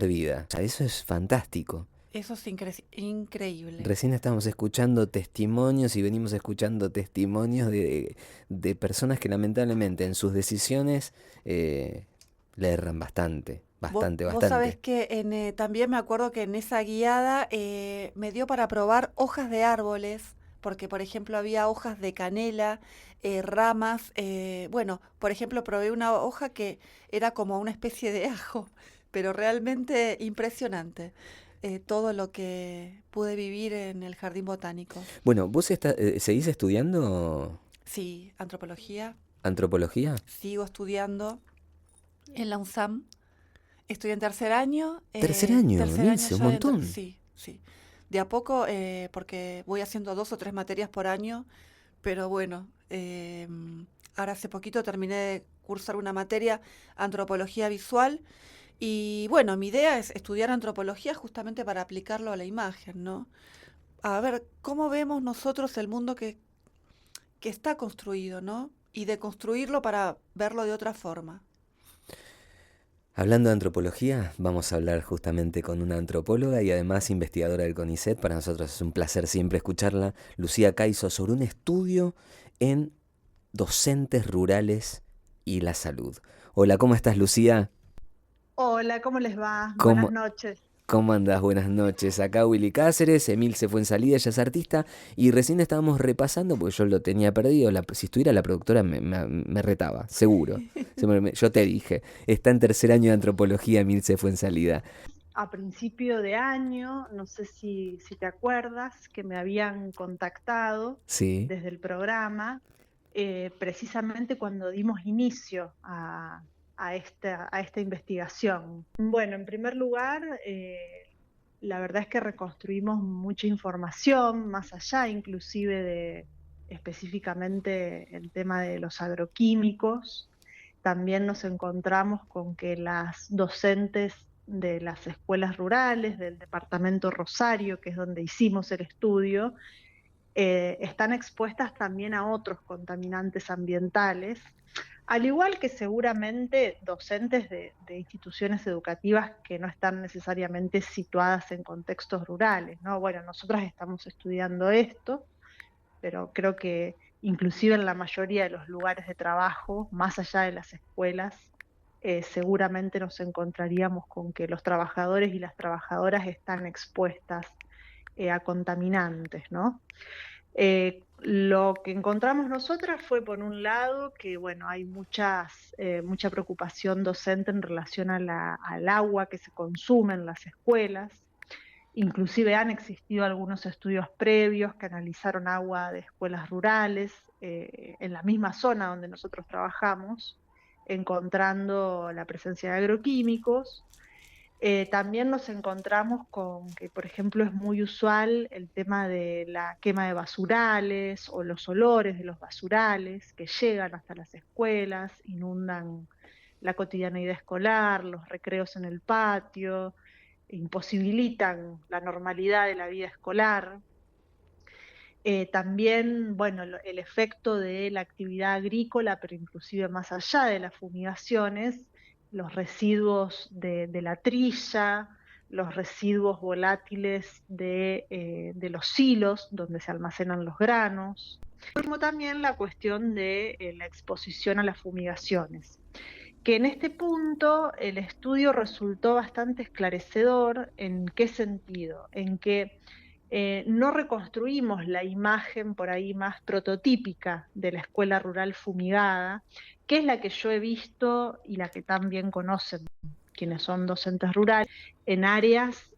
vida. O sea, eso es fantástico. Eso es increíble. Recién estábamos escuchando testimonios y venimos escuchando testimonios de personas que lamentablemente en sus decisiones le erran bastante, bastante, Vos sabés bastante. que también me acuerdo que en esa guiada me dio para probar hojas de árboles, porque por ejemplo había hojas de canela, ramas, bueno, por ejemplo probé una hoja que era como una especie de ajo, pero realmente impresionante. todo lo que pude vivir en el jardín botánico. Bueno, ¿vos seguís estudiando Sí, antropología, antropología? sigo estudiando en la UNSAM. Estoy en tercer año. Tercer año, Milce, un Ya montón. sí, sí. De a poco, porque voy haciendo 2 o 3 materias por año, pero bueno, ahora hace poquito terminé de cursar una materia, antropología visual, y bueno, mi idea es estudiar antropología justamente para aplicarlo a la imagen, ¿no? A ver, ¿cómo vemos nosotros el mundo que está construido, ¿no? Y de construirlo para verlo de otra forma. Hablando de antropología, vamos a hablar justamente con una antropóloga y además investigadora del CONICET. Para nosotros es un placer siempre escucharla, Lucía Caizo, sobre un estudio en docentes rurales y la salud. Hola, ¿cómo estás, Lucía? Hola, ¿cómo les va? Buenas ¿Cómo, noches. ¿Cómo andás? Buenas noches. Acá Willy Cáceres, Emil se fue en salida, ella es artista, y recién estábamos repasando, porque yo lo tenía perdido, si estuviera la productora me retaba, seguro. Yo te dije, está en tercer año de antropología, Emil se fue en salida. A principio de año, no sé si te acuerdas, que me habían contactado Sí. desde el programa, precisamente cuando dimos inicio a esta investigación. Bueno, en primer lugar, la verdad es que reconstruimos mucha información, más allá inclusive de específicamente el tema de los agroquímicos. También nos encontramos con que las docentes de las escuelas rurales del departamento Rosario, que es donde hicimos el estudio, están expuestas también a otros contaminantes ambientales, al igual que seguramente docentes de instituciones educativas que no están necesariamente situadas en contextos rurales, ¿no? Bueno, nosotras estamos estudiando esto, pero creo que inclusive en la mayoría de los lugares de trabajo, más allá de las escuelas, seguramente nos encontraríamos con que los trabajadores y las trabajadoras están expuestas a contaminantes, ¿no? Lo que encontramos nosotras fue, por un lado, que bueno, hay mucha preocupación docente en relación al agua que se consume en las escuelas. Inclusive han existido algunos estudios previos que analizaron agua de escuelas rurales en la misma zona donde nosotros trabajamos, encontrando la presencia de agroquímicos. También nos encontramos con que, por ejemplo, es muy usual el tema de la quema de basurales o los olores de los basurales que llegan hasta las escuelas, inundan la cotidianeidad escolar, los recreos en el patio, imposibilitan la normalidad de la vida escolar. También, bueno, el efecto de la actividad agrícola, pero inclusive más allá de las fumigaciones, los residuos de la trilla, los residuos volátiles de los silos donde se almacenan los granos, como también la cuestión de la exposición a las fumigaciones. Que en este punto el estudio resultó bastante esclarecedor. ¿En qué sentido? En que no reconstruimos la imagen por ahí más prototípica de la escuela rural fumigada, que es la que yo he visto y la que también conocen quienes son docentes rurales, en áreas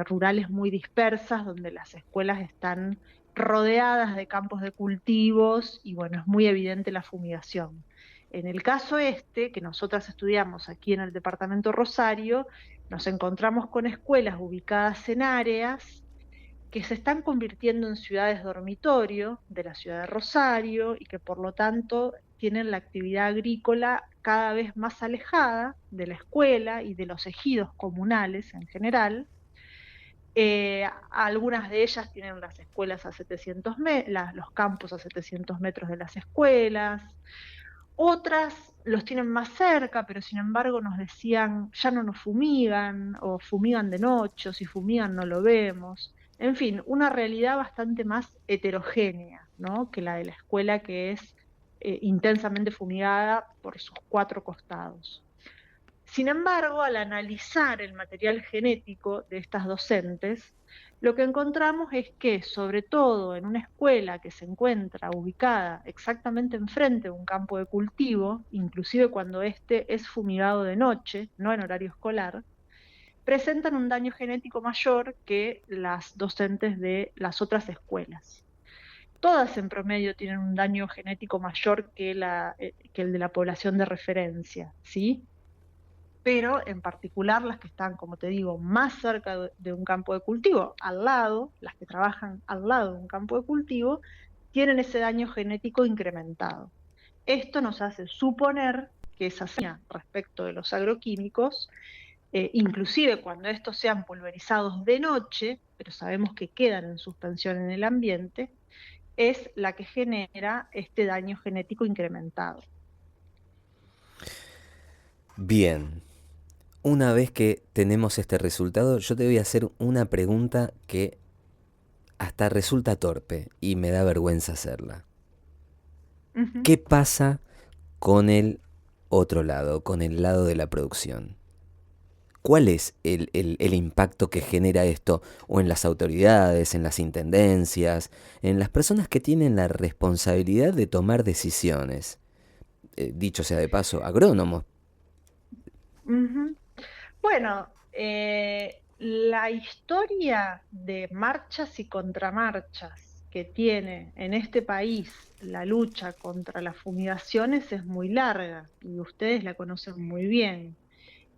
rurales muy dispersas, donde las escuelas están rodeadas de campos de cultivos y bueno, es muy evidente la fumigación. En el caso que nosotras estudiamos aquí en el departamento Rosario, nos encontramos con escuelas ubicadas en áreas que se están convirtiendo en ciudades dormitorio de la ciudad de Rosario y que por lo tanto tienen la actividad agrícola cada vez más alejada de la escuela y de los ejidos comunales en general. Algunas de ellas tienen las escuelas a 700 los campos a 700 metros de las escuelas. Otras los tienen más cerca, pero sin embargo nos decían, ya no nos fumigan, o fumigan de noche, o si fumigan no lo vemos. En fin, una realidad bastante más heterogénea, ¿no?, que la de la escuela, que es intensamente fumigada por sus 4 costados. Sin embargo, al analizar el material genético de estas docentes, lo que encontramos es que, sobre todo en una escuela que se encuentra ubicada exactamente enfrente de un campo de cultivo, inclusive cuando este es fumigado de noche, no en horario escolar, presentan un daño genético mayor que las docentes de las otras escuelas. Todas en promedio tienen un daño genético mayor que el de la población de referencia, ¿sí? Pero en particular las que están, como te digo, más cerca de un campo de cultivo, al lado, las que trabajan al lado de un campo de cultivo, tienen ese daño genético incrementado. Esto nos hace suponer que esa señal respecto de los agroquímicos, inclusive cuando estos sean pulverizados de noche, pero sabemos que quedan en suspensión en el ambiente, es la que genera este daño genético incrementado. Bien, una vez que tenemos este resultado, yo te voy a hacer una pregunta que hasta resulta torpe y me da vergüenza hacerla. Ujú. ¿Qué pasa con el otro lado, con el lado de la producción? ¿Cuál es el impacto que genera esto? O en las autoridades, en las intendencias, en las personas que tienen la responsabilidad de tomar decisiones. Dicho sea de paso, agrónomos. Ujú. Bueno, la historia de marchas y contramarchas que tiene en este país la lucha contra las fumigaciones es muy larga y ustedes la conocen muy bien.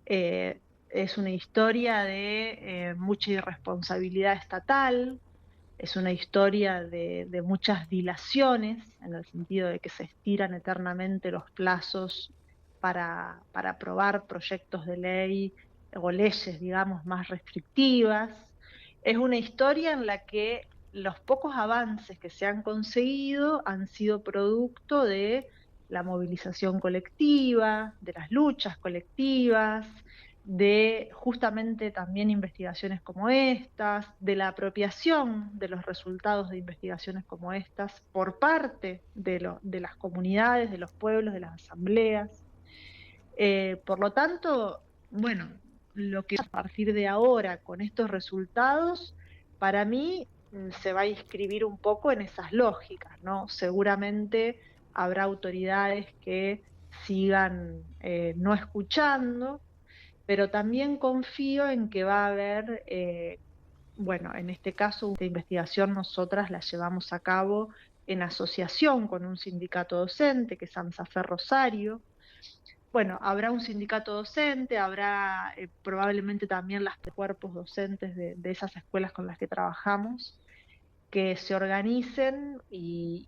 Eh, es una historia de mucha irresponsabilidad estatal, es una historia de muchas dilaciones, en el sentido de que se estiran eternamente los plazos para aprobar proyectos de ley o leyes, digamos, más restrictivas. Es una historia en la que los pocos avances que se han conseguido han sido producto de la movilización colectiva, de las luchas colectivas, de justamente también investigaciones como estas, de la apropiación de los resultados de investigaciones como estas por parte de las comunidades, de los pueblos, de las asambleas. Por lo tanto, bueno, lo que a partir de ahora con estos resultados, para mí se va a inscribir un poco en esas lógicas, ¿no? Seguramente habrá autoridades que sigan no escuchando, pero también confío en que va a haber, bueno, en este caso, esta investigación nosotras la llevamos a cabo en asociación con un sindicato docente, que es AMSAFER Rosario. Bueno, habrá un sindicato docente, habrá probablemente también los cuerpos docentes de esas escuelas con las que trabajamos, que se organicen y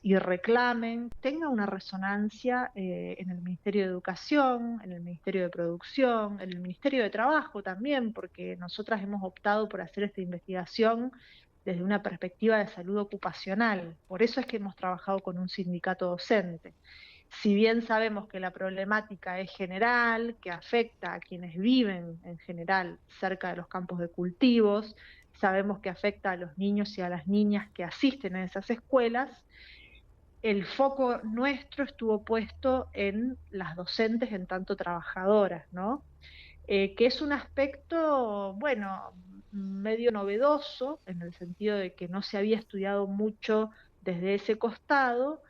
reclamen, tenga una resonancia en el Ministerio de Educación, en el Ministerio de Producción, en el Ministerio de Trabajo también, porque nosotras hemos optado por hacer esta investigación desde una perspectiva de salud ocupacional. Por eso es que hemos trabajado con un sindicato docente. Si bien sabemos que la problemática es general, que afecta a quienes viven en general cerca de los campos de cultivos, sabemos que afecta a los niños y a las niñas que asisten a esas escuelas, el foco nuestro estuvo puesto en las docentes en tanto trabajadoras, ¿no? Que es un aspecto, bueno, medio novedoso, en el sentido de que no se había estudiado mucho desde ese costado,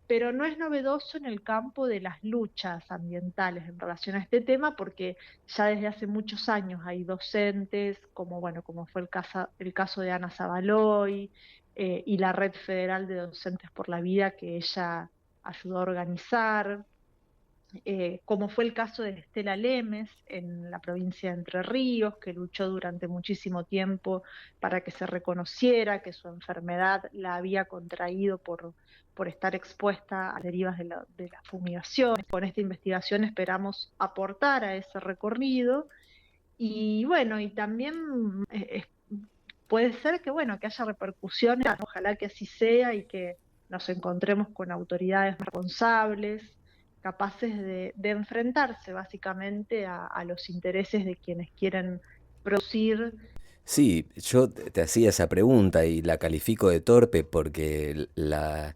pero no es novedoso en el campo de las luchas ambientales en relación a este tema, porque ya desde hace muchos años hay docentes, como bueno, como fue el caso de Ana Zabaloy, y la Red Federal de Docentes por la Vida que ella ayudó a organizar, como fue el caso de Estela Lemes en la provincia de Entre Ríos, que luchó durante muchísimo tiempo para que se reconociera que su enfermedad la había contraído por estar expuesta a derivas de la fumigación. Con esta investigación esperamos aportar a ese recorrido y bueno, y también puede ser que bueno, que haya repercusiones, ojalá que así sea y que nos encontremos con autoridades responsables, capaces de enfrentarse básicamente a los intereses de quienes quieren producir. Sí, yo te hacía esa pregunta y la califico de torpe porque la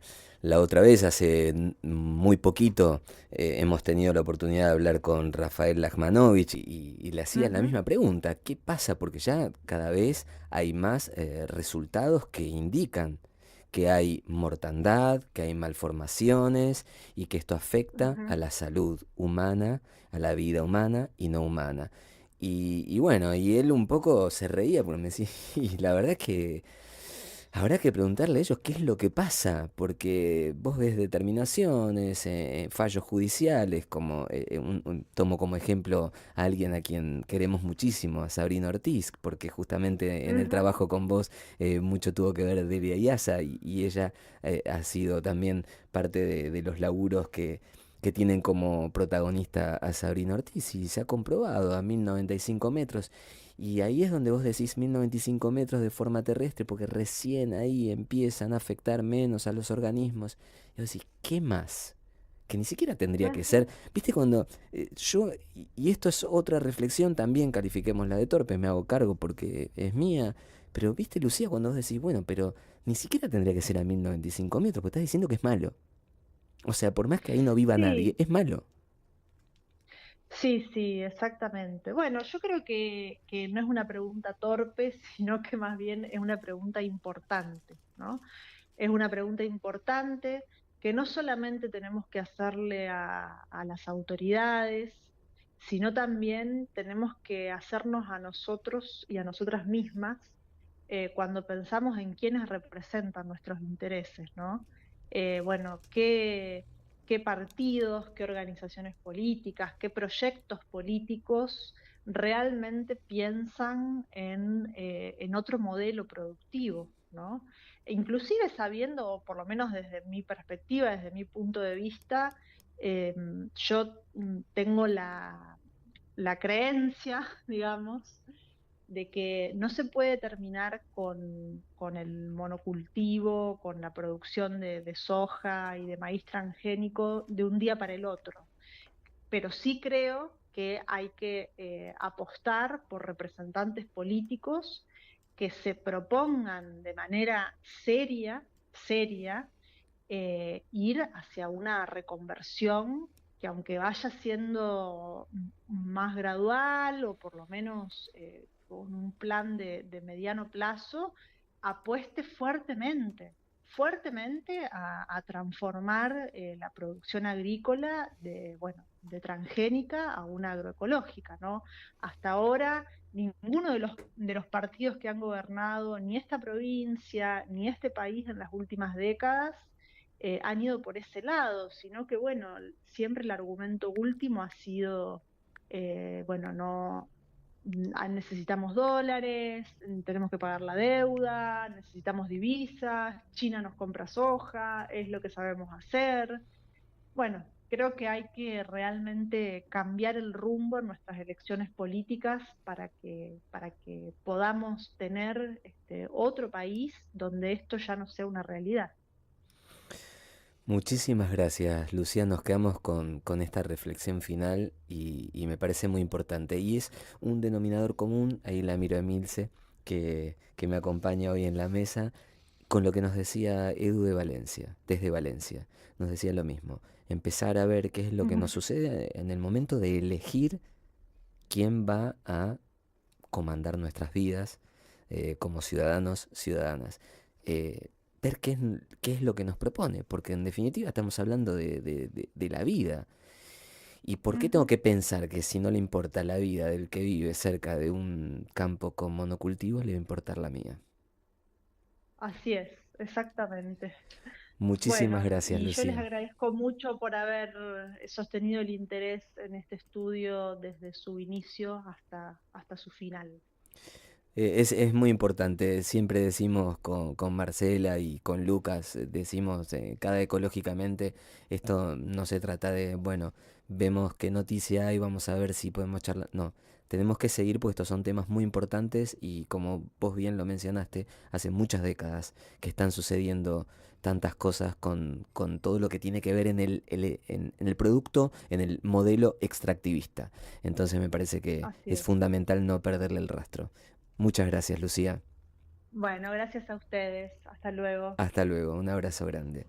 otra vez, hace muy poquito, hemos tenido la oportunidad de hablar con Rafael Lajmanovich y le hacía la Ujú. misma pregunta. ¿Qué pasa? Porque ya cada vez hay más resultados que indican que hay mortandad, que hay malformaciones y que esto afecta a Ujú. la salud humana, a la vida humana y no humana. Y bueno, y él un poco se reía porque me decía, y la verdad es que habrá que preguntarle a ellos qué es lo que pasa, porque vos ves determinaciones, fallos judiciales, como tomo como ejemplo a alguien a quien queremos muchísimo, a Sabrina Ortiz, porque justamente en el Ujú. trabajo con vos mucho tuvo que ver Delia Iasa y ella ha sido también parte de los laburos que tienen como protagonista a Sabrina Ortiz y se ha comprobado a 1095 metros. Y ahí es donde vos decís 1095 metros de forma terrestre, porque recién ahí empiezan a afectar menos a los organismos. Y vos decís, ¿qué más? Que ni siquiera tendría que Ujú. ser. ¿Viste cuando yo, y esto es otra reflexión, también califiquémosla de torpe, me hago cargo porque es mía, pero viste, Lucía, cuando vos decís, bueno, pero ni siquiera tendría que ser a 1095 metros, porque estás diciendo que es malo. O sea, por más que ahí no viva nadie, Sí, es malo. sí, sí, exactamente. Bueno, yo creo que no es una pregunta torpe, sino que más bien es una pregunta importante, ¿no? Es una pregunta importante que no solamente tenemos que hacerle a las autoridades, sino también tenemos que hacernos a nosotros y a nosotras mismas cuando pensamos en quiénes representan nuestros intereses, ¿no? Bueno, qué partidos, qué organizaciones políticas, qué proyectos políticos realmente piensan en otro modelo productivo, ¿no? E inclusive sabiendo, o por lo menos desde mi perspectiva, desde mi punto de vista, eh, yo tengo la creencia, digamos, de que no se puede terminar con el monocultivo, con la producción de soja y de maíz transgénico de un día para el otro, pero sí creo que hay que apostar por representantes políticos que se propongan de manera seria, ir hacia una reconversión que aunque vaya siendo más gradual o por lo menos con un plan de mediano plazo, apueste fuertemente a transformar la producción agrícola bueno, de transgénica a una agroecológica, ¿no? Hasta ahora ninguno de los partidos que han gobernado ni esta provincia ni este país en las últimas décadas han ido por ese lado, sino que, bueno, siempre el argumento último ha sido, bueno, no necesitamos dólares, tenemos que pagar la deuda, necesitamos divisas, China nos compra soja, es lo que sabemos hacer. Bueno, creo que hay que realmente cambiar el rumbo en nuestras elecciones políticas para que podamos tener otro país donde esto ya no sea una realidad. Muchísimas gracias, Lucía. Nos quedamos con esta reflexión final y me parece muy importante. Y es un denominador común, ahí la miro a Emilce, que me acompaña hoy en la mesa, con lo que nos decía Edu de Valencia, desde Valencia. Nos decía lo mismo, empezar a ver qué es lo que nos sucede en el momento de elegir quién va a comandar nuestras vidas como ciudadanos, ciudadanas. Ver qué es lo que nos propone, porque en definitiva estamos hablando de la vida. ¿Y por qué tengo Ujú. que pensar que si no le importa la vida del que vive cerca de un campo con monocultivos, le va a importar la mía? Así es, exactamente. Muchísimas Bueno, gracias, y yo les Lucía. agradezco mucho por haber sostenido el interés en este estudio desde su inicio hasta su final. Es muy importante, siempre decimos con Marcela y con Lucas, decimos cada ecológicamente, esto no se trata de, bueno, vemos qué noticia hay, vamos a ver si podemos charlar, no, tenemos que seguir porque estos son temas muy importantes y como vos bien lo mencionaste, hace muchas décadas que están sucediendo tantas cosas con todo lo que tiene que ver en el producto, en el modelo extractivista. Entonces me parece que Así es es. fundamental no perderle el rastro. Muchas gracias, Lucía. Bueno, gracias a ustedes. Hasta luego. Hasta luego, un abrazo grande.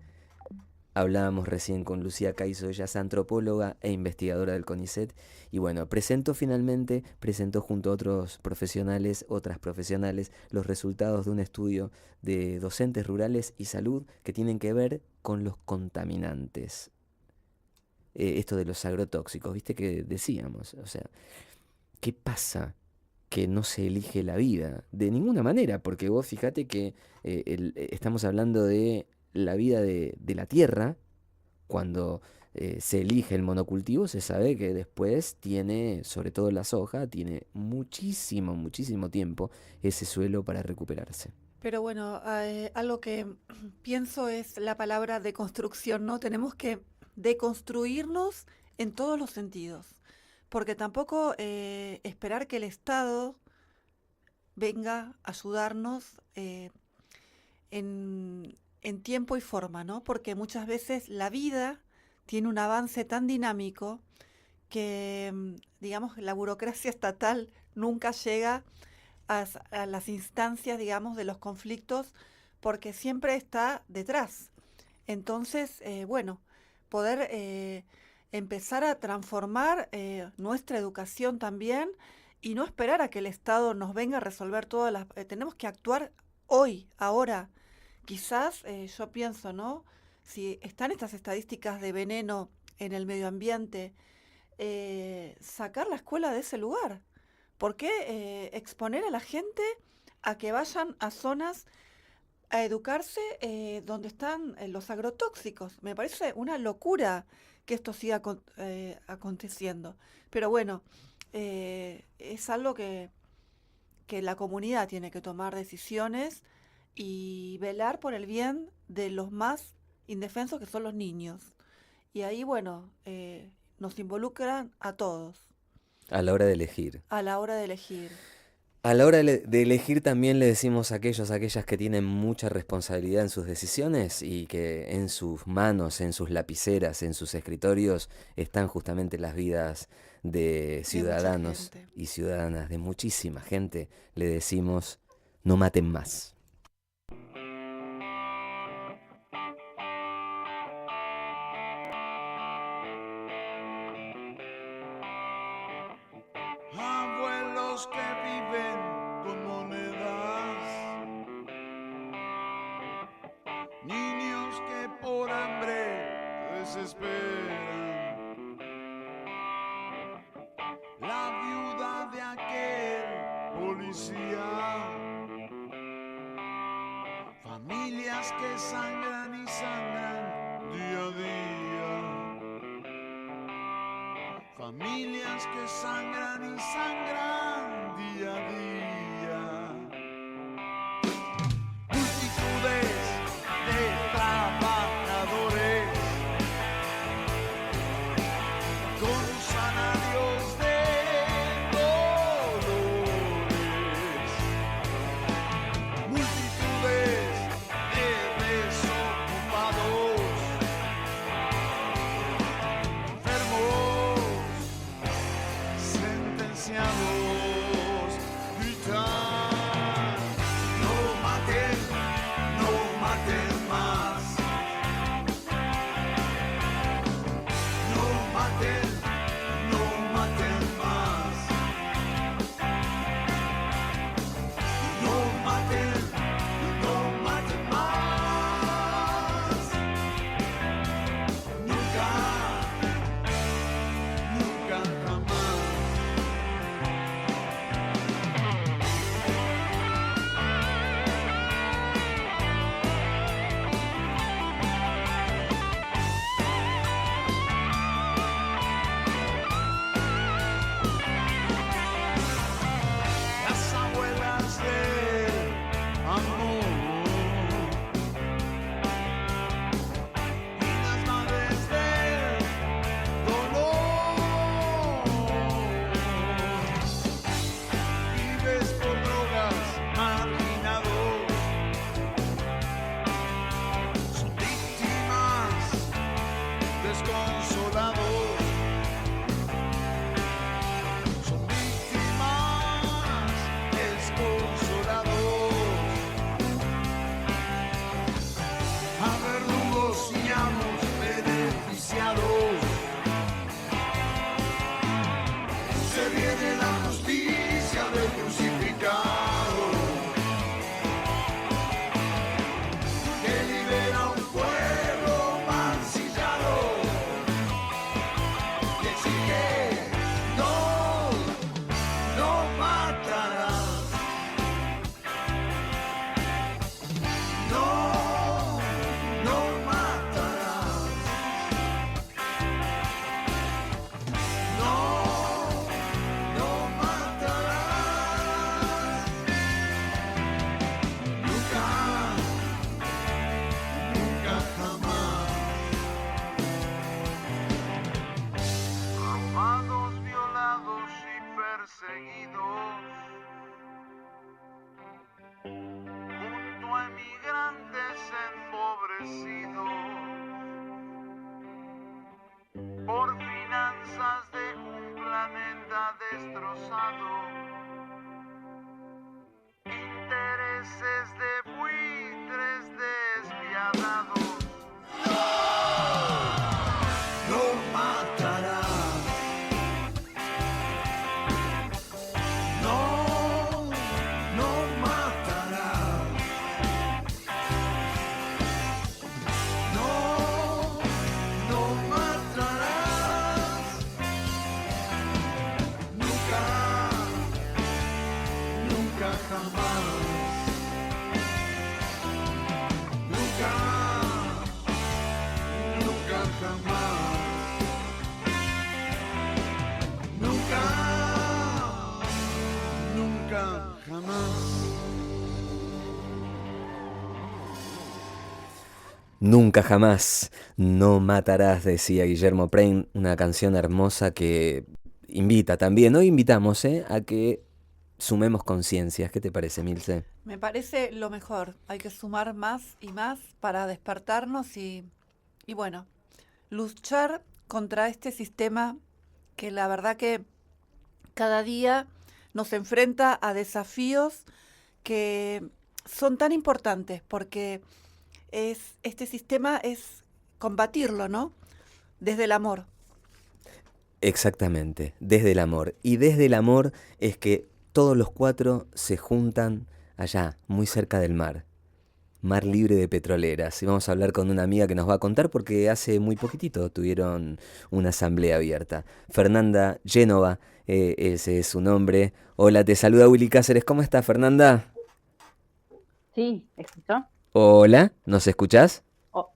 Hablábamos recién con Lucía Caizo, ella es antropóloga e investigadora del CONICET. Y bueno, presentó junto a otros profesionales, otras profesionales, los resultados de un estudio de docentes rurales y salud que tienen que ver con los contaminantes. Esto de los agrotóxicos, viste que decíamos, o sea, ¿Qué pasa? Que no se elige la vida de ninguna manera, porque vos fíjate que estamos hablando de la vida de la tierra. Cuando se elige el monocultivo, se sabe que después tiene, sobre todo la soja, tiene muchísimo, muchísimo tiempo ese suelo para recuperarse. Pero bueno, algo que pienso es la palabra deconstrucción, ¿no? Tenemos que deconstruirnos en todos los sentidos, porque tampoco esperar que el Estado venga a ayudarnos en tiempo y forma, ¿no? Porque muchas veces la vida tiene un avance tan dinámico que, digamos, la burocracia estatal nunca llega a las instancias, digamos, de los conflictos, porque siempre está detrás. Entonces, bueno, poder empezar a transformar nuestra educación también y no esperar a que el Estado nos venga a resolver todas las... tenemos que actuar hoy, ahora. Quizás yo pienso, ¿no? Si están estas estadísticas de veneno en el medio ambiente, sacar la escuela de ese lugar. ¿Por qué exponer a la gente a que vayan a zonas a educarse donde están los agrotóxicos? Me parece una locura que esto siga aconteciendo. Pero bueno, es algo que la comunidad tiene que tomar decisiones y velar por el bien de los más indefensos, que son los niños. Y ahí, bueno, nos involucran a todos. A la hora de elegir. A la hora de elegir. A la hora de elegir también le decimos a aquellas que tienen mucha responsabilidad en sus decisiones y que en sus manos, en sus lapiceras, en sus escritorios están justamente las vidas de ciudadanos y ciudadanas, de muchísima gente, le decimos: no maten más. Abuelos que viven con monedas, niños que por hambre desesperan, la viuda de aquel policía, familias que sangran y sangran día a día, familias que sangran y sangran día a día, multitudes de trabajadores con salarios de dolores, multitudes de desocupados, enfermos, sentenciados, gritan: no maten, no maten más, no maten, no maten más, no maten, no maten más, nunca, nunca jamás. Las abuelas del amor y las madres del dolor, vives por drogas, marginados, son víctimas, desconsolados, son víctimas, desconsolados, a verdugos y amos beneficiados, se viene la justicia del crucificado, que libera un pueblo mancillado, por finanzas de un planeta destrozado, intereses de buitres despiadados. No matarás, no, no matarás, no, no matarás, nunca, nunca jamás, nunca, nunca jamás, nunca, nunca jamás. Nunca jamás, no matarás, decía Guillermo Prein, una canción hermosa que invita también, hoy invitamos a que sumemos conciencias. ¿Qué te parece, Milce? Me parece lo mejor. Hay que sumar más y más para despertarnos y bueno, luchar contra este sistema que la verdad que cada día nos enfrenta a desafíos que son tan importantes porque este sistema es combatirlo, ¿no? Desde el amor. Exactamente, desde el amor. Y desde el amor es que todos los cuatro se juntan allá, muy cerca del mar. Mar libre de petroleras. Y vamos a hablar con una amiga que nos va a contar porque hace muy poquitito tuvieron una asamblea abierta. Fernanda Génova, ese es su nombre. Hola, te saluda Willy Cáceres. ¿Cómo estás, Fernanda? Sí, ¿escuchó? Hola, ¿nos escuchás? Oh,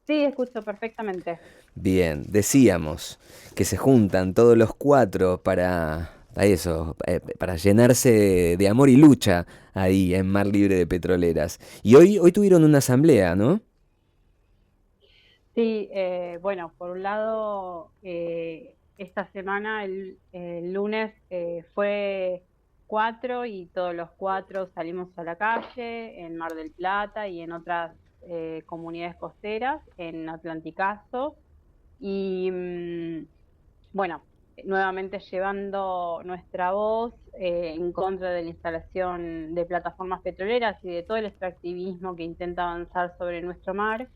sí, escucho perfectamente. Bien, decíamos que se juntan todos los cuatro para eso, para llenarse de amor y lucha ahí en Mar Libre de Petroleras. Y hoy tuvieron una asamblea, ¿no? Sí, bueno, por un lado, esta semana, el lunes, fue 4 y todos los 4 salimos a la calle en Mar del Plata y en otras comunidades costeras, en Atlanticazo. Y bueno, nuevamente llevando nuestra voz en contra de la instalación de plataformas petroleras y de todo el extractivismo que intenta avanzar sobre nuestro mar.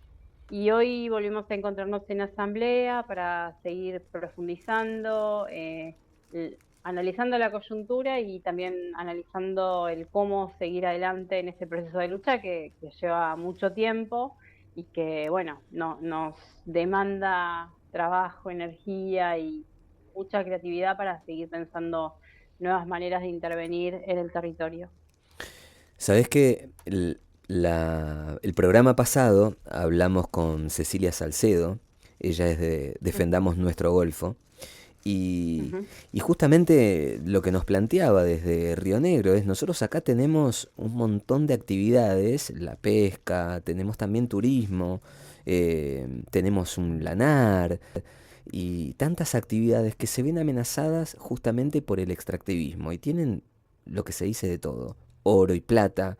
Y hoy volvimos a encontrarnos en asamblea para seguir profundizando, analizando la coyuntura y también analizando el cómo seguir adelante en este proceso de lucha que lleva mucho tiempo y que, bueno, nos demanda trabajo, energía y mucha creatividad para seguir pensando nuevas maneras de intervenir en el territorio. Sabés que el programa pasado hablamos con Cecilia Salcedo, ella es de Defendamos Nuestro Golfo, y, Ujú. y justamente lo que nos planteaba desde Río Negro es, nosotros acá tenemos un montón de actividades, la pesca, tenemos también turismo, tenemos un lanar y tantas actividades que se ven amenazadas justamente por el extractivismo y tienen lo que se dice de todo, oro y plata,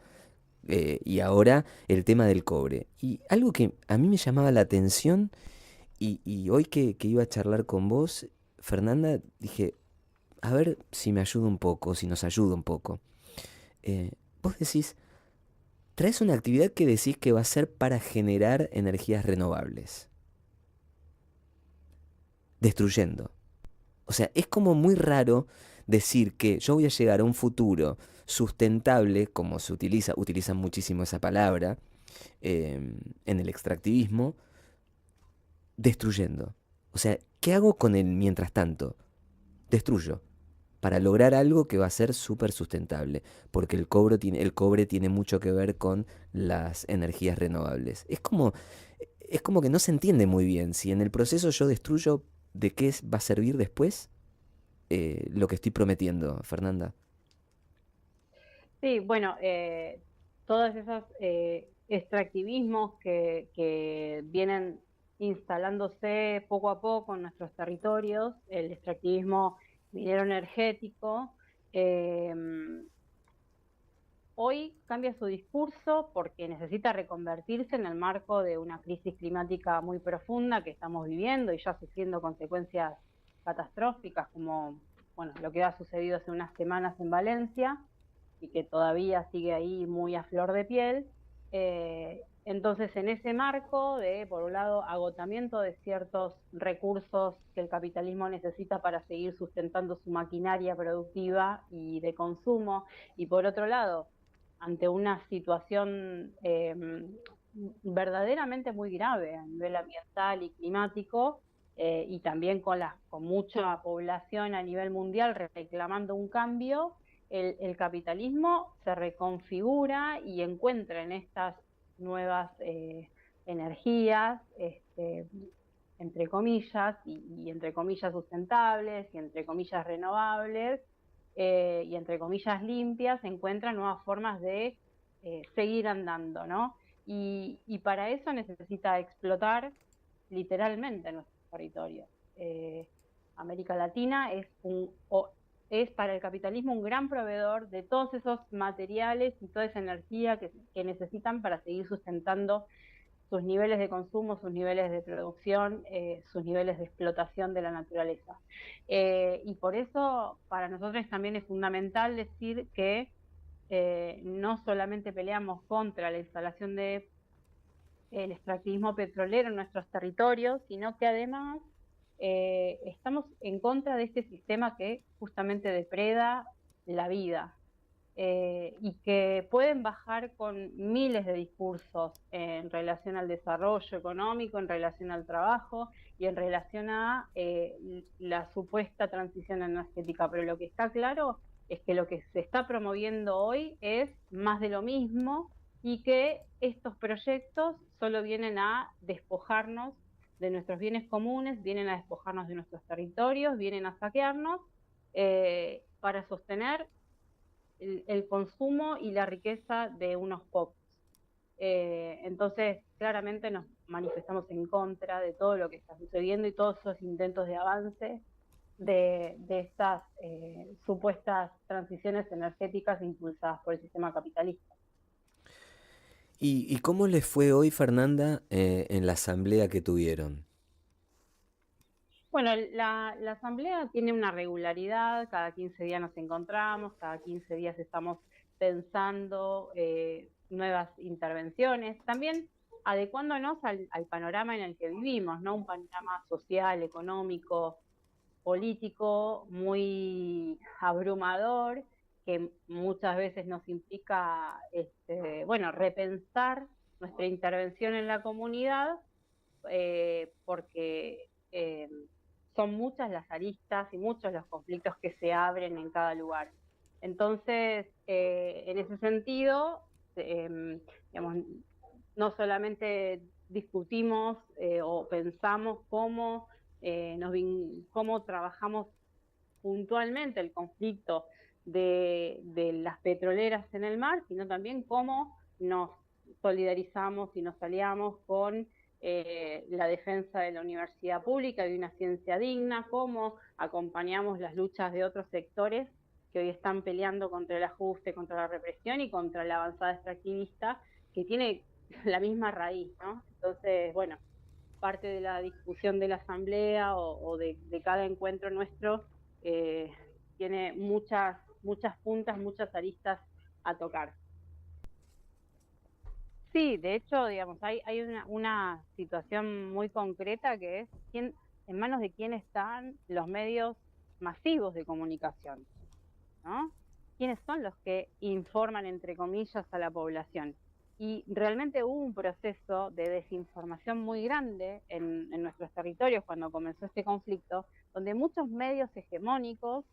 y ahora el tema del cobre. Y algo que a mí me llamaba la atención y hoy que iba a charlar con vos, Fernanda, dije, a ver si me ayuda un poco, si nos ayuda un poco. Vos decís, traes una actividad que decís que va a ser para generar energías renovables, destruyendo. O sea, es como muy raro decir que yo voy a llegar a un futuro sustentable, como utilizan muchísimo esa palabra en el extractivismo, destruyendo. O sea, ¿qué hago con el mientras tanto? Destruyo. Para lograr algo que va a ser súper sustentable, porque el cobre tiene mucho que ver con las energías renovables. Es como que no se entiende muy bien si en el proceso yo destruyo, ¿de qué va a servir después lo que estoy prometiendo, Fernanda? Sí, bueno, todos esos extractivismos que vienen instalándose poco a poco en nuestros territorios, el extractivismo minero energético, eh, hoy cambia su discurso porque necesita reconvertirse en el marco de una crisis climática muy profunda que estamos viviendo y ya sufriendo consecuencias catastróficas, como bueno, lo que ha sucedido hace unas semanas en Valencia y que todavía sigue ahí muy a flor de piel. Entonces, en ese marco de, por un lado, agotamiento de ciertos recursos que el capitalismo necesita para seguir sustentando su maquinaria productiva y de consumo, y por otro lado, ante una situación verdaderamente muy grave a nivel ambiental y climático, y también con mucha población a nivel mundial reclamando un cambio, el capitalismo se reconfigura y encuentra en estas nuevas energías, entre comillas, y entre comillas sustentables, y entre comillas renovables, y entre comillas limpias, encuentra nuevas formas de seguir andando, ¿no? Y para eso necesita explotar literalmente nuestros territorios. América Latina es para el capitalismo un gran proveedor de todos esos materiales y toda esa energía que necesitan para seguir sustentando sus niveles de consumo, sus niveles de producción, sus niveles de explotación de la naturaleza. Y por eso para nosotros también es fundamental decir que no solamente peleamos contra la instalación de el extractivismo petrolero en nuestros territorios, sino que además estamos en contra de este sistema que justamente depreda la vida, y que pueden bajar con miles de discursos en relación al desarrollo económico, en relación al trabajo y en relación a la supuesta transición energética. Pero lo que está claro es que lo que se está promoviendo hoy es más de lo mismo y que estos proyectos solo vienen a despojarnos de nuestros bienes comunes, vienen a despojarnos de nuestros territorios, vienen a saquearnos para sostener el consumo y la riqueza de unos pocos. Entonces, claramente nos manifestamos en contra de todo lo que está sucediendo y todos esos intentos de avance de estas supuestas transiciones energéticas impulsadas por el sistema capitalista. ¿Y cómo les fue hoy, Fernanda, en la asamblea que tuvieron? Bueno, la asamblea tiene una regularidad, cada 15 días nos encontramos, cada 15 días estamos pensando nuevas intervenciones, también adecuándonos al panorama en el que vivimos, ¿no? Un panorama social, económico, político muy abrumador, que muchas veces nos implica repensar nuestra intervención en la comunidad, porque son muchas las aristas y muchos los conflictos que se abren en cada lugar. Entonces, en ese sentido, digamos, no solamente discutimos o pensamos cómo trabajamos puntualmente el conflicto de las petroleras en el mar, sino también cómo nos solidarizamos y nos aliamos con la defensa de la universidad pública y de una ciencia digna, cómo acompañamos las luchas de otros sectores que hoy están peleando contra el ajuste, contra la represión y contra la avanzada extractivista, que tiene la misma raíz, ¿no? Entonces, bueno, parte de la discusión de la asamblea o de cada encuentro nuestro tiene muchas puntas, muchas aristas a tocar. Sí, de hecho, digamos, hay una situación muy concreta que es en manos de quién están los medios masivos de comunicación, ¿no? ¿Quiénes son los que informan, entre comillas, a la población? Y realmente hubo un proceso de desinformación muy grande en nuestros territorios cuando comenzó este conflicto, donde muchos medios hegemónicos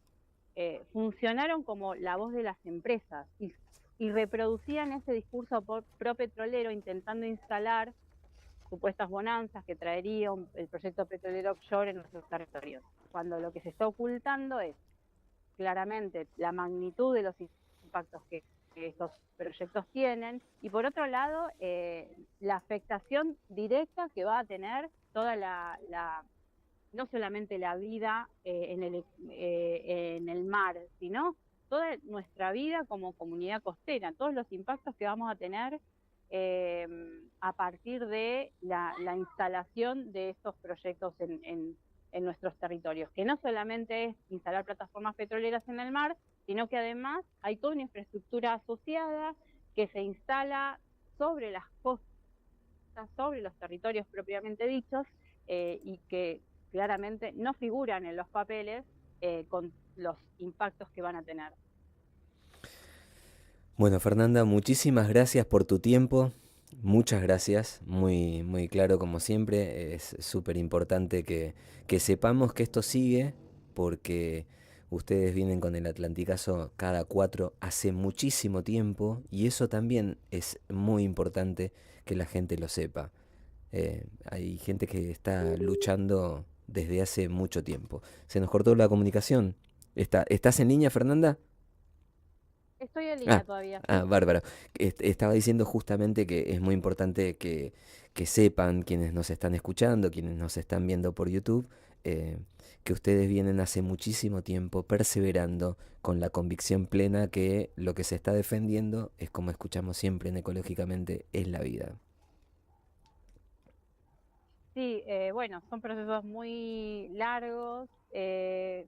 funcionaron como la voz de las empresas y reproducían ese discurso pro-petrolero intentando instalar supuestas bonanzas que traería el proyecto petrolero offshore en nuestros territorios, cuando lo que se está ocultando es claramente la magnitud de los impactos que estos proyectos tienen, y por otro lado la afectación directa que va a tener toda no solamente la vida en el mar, sino toda nuestra vida como comunidad costera, todos los impactos que vamos a tener a partir de la instalación de estos proyectos en nuestros territorios, que no solamente es instalar plataformas petroleras en el mar, sino que además hay toda una infraestructura asociada que se instala sobre las costas, sobre los territorios propiamente dichos, y que claramente no figuran en los papeles con los impactos que van a tener. Bueno, Fernanda, muchísimas gracias por tu tiempo. Muchas gracias, muy, muy claro como siempre. Es súper importante que sepamos que esto sigue, porque ustedes vienen con el Atlanticazo cada 4 hace muchísimo tiempo, y eso también es muy importante que la gente lo sepa. Hay gente que está luchando desde hace mucho tiempo. Se nos cortó la comunicación. ¿Estás en línea, Fernanda? Estoy en línea Ah, todavía. bárbaro. Estaba diciendo justamente que es muy importante que sepan quienes nos están escuchando, quienes nos están viendo por YouTube, que ustedes vienen hace muchísimo tiempo perseverando con la convicción plena que lo que se está defendiendo es, como escuchamos siempre en Ecológicamente, es la vida. Sí, bueno, son procesos muy largos, de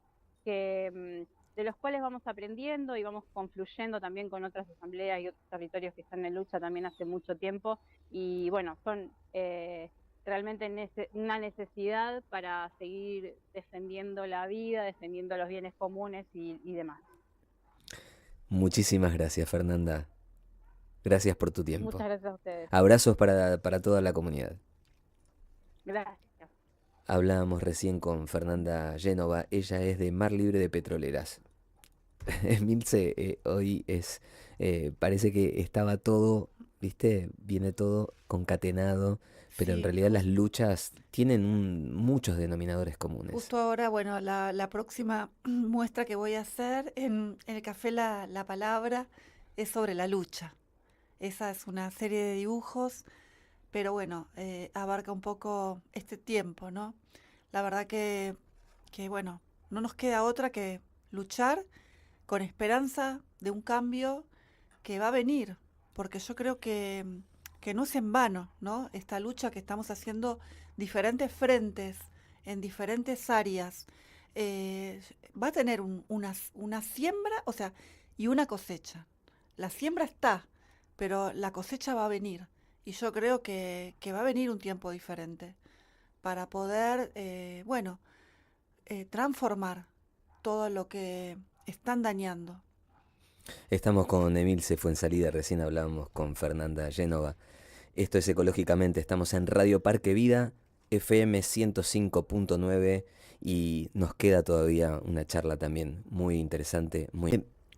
los cuales vamos aprendiendo y vamos confluyendo también con otras asambleas y otros territorios que están en lucha también hace mucho tiempo, y bueno, son realmente una necesidad para seguir defendiendo la vida, defendiendo los bienes comunes y demás. Muchísimas gracias, Fernanda. Gracias por tu tiempo. Muchas gracias a ustedes. Abrazos para toda la comunidad. Gracias. Hablábamos recién con Fernanda Génova, ella es de Mar Libre de Petroleras. Emilce, hoy parece que estaba todo, ¿viste? Viene todo concatenado, pero en Sí, realidad las luchas tienen muchos denominadores comunes. justo ahora, bueno, la próxima muestra que voy a hacer en el Café La Palabra es sobre la lucha. Esa es una serie de dibujos, pero bueno, abarca un poco este tiempo, ¿no? La verdad que bueno, no nos queda otra que luchar con esperanza de un cambio que va a venir, porque yo creo que no es en vano, ¿no? Esta lucha que estamos haciendo diferentes frentes, en diferentes áreas, va a tener una siembra, o sea, y una cosecha. La siembra está, pero la cosecha va a venir. Y yo creo que va a venir un tiempo diferente para poder, transformar todo lo que están dañando. Estamos con Emilce Fuensalida, recién hablábamos con Fernanda Génova. Esto es Ecológicamente, estamos en Radio Parque Vida, FM 105.9, y nos queda todavía una charla también muy interesante.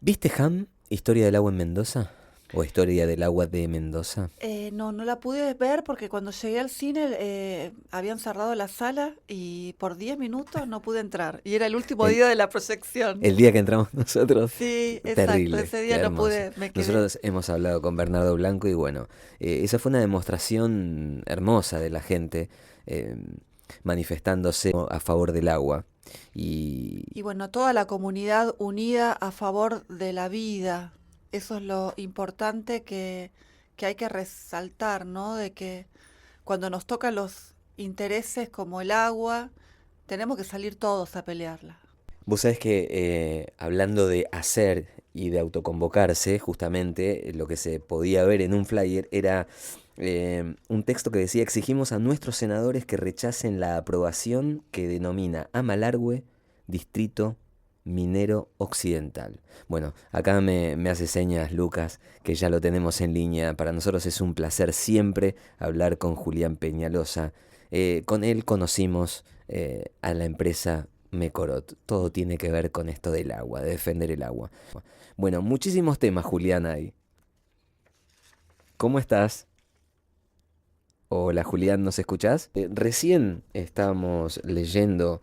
¿Viste Ham? ¿Historia del agua en Mendoza? ¿O Historia del agua de Mendoza? No la pude ver porque cuando llegué al cine habían cerrado la sala y por 10 minutos no pude entrar. Y era el último El, día de la proyección. el día que entramos nosotros, Sí, exacto. terrible, Ese qué día no hermoso. pude, me quedé. Nosotros hemos hablado con Bernardo Blanco y bueno, esa fue una demostración hermosa de la gente manifestándose a favor del agua. Y bueno, toda la comunidad unida a favor de la vida. Eso es lo importante que hay que resaltar, ¿no? De que cuando nos tocan los intereses como el agua, tenemos que salir todos a pelearla. Vos sabés que hablando de hacer y de autoconvocarse, justamente lo que se podía ver en un flyer era un texto que decía: exigimos a nuestros senadores que rechacen la aprobación que denomina a Malargüe Distrito Minero Occidental. Bueno, acá me hace señas Lucas, que ya lo tenemos en línea. Para nosotros es un placer siempre hablar con Julián Peñalosa. Con él conocimos a la empresa Mecorot. Todo tiene que ver con esto del agua, de defender el agua. Bueno, muchísimos temas, Julián, ahí. ¿Cómo estás? Hola, Julián, ¿nos escuchás? Recién estábamos leyendo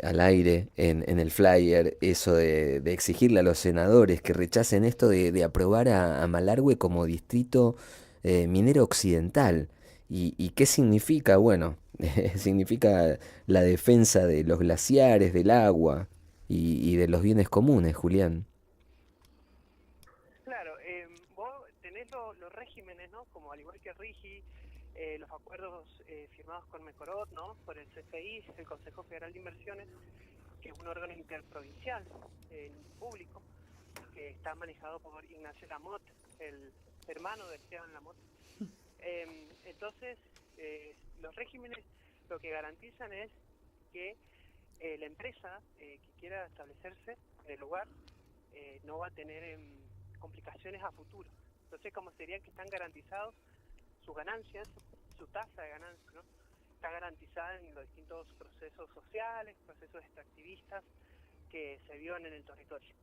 al aire en el flyer eso de exigirle a los senadores que rechacen esto de aprobar a Malargüe como distrito minero occidental. ¿Y qué significa? Bueno, significa la defensa de los glaciares, del agua y de los bienes comunes, Julián. regímenes, ¿no? Como al igual que RIGI, los acuerdos firmados con Mecorot, ¿no? Por el CFI, el Consejo Federal de Inversiones, que es un órgano interprovincial público, que está manejado por Ignacio Lamotte, el hermano de Esteban Lamotte. Entonces, los regímenes lo que garantizan es que la empresa que quiera establecerse en el lugar no va a tener complicaciones a futuro. Entonces, como sería que están garantizados sus ganancias, su tasa de ganancia, ¿no? Está garantizada en los distintos procesos sociales, procesos extractivistas que se vivan en el territorio.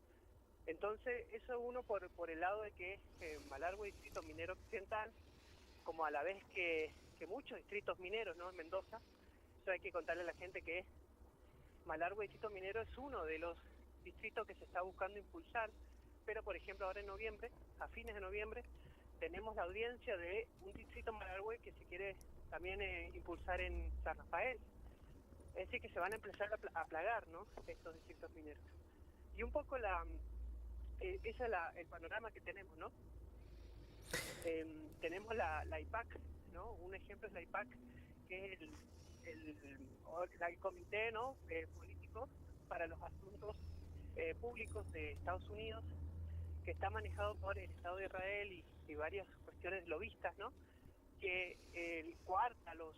Entonces, eso uno por el lado de que Malargüe, distrito minero occidental, como a la vez que muchos distritos mineros, ¿no? En Mendoza, eso hay que contarle a la gente que Malargüe, distrito minero, es uno de los distritos que se está buscando impulsar, pero por ejemplo ahora en noviembre, a fines de noviembre, tenemos la audiencia de un distrito Malargüe que se quiere también impulsar en San Rafael. Es decir, que se van a empezar a plagar, ¿no? Estos distritos mineros. Y un poco ese es el panorama que tenemos, ¿no? Tenemos la IPAC, ¿no? Un ejemplo es la IPAC, que es el comité, ¿no? Político para los asuntos públicos de Estados Unidos, que está manejado por el Estado de Israel y varias cuestiones lobistas, ¿no? Que coarta a los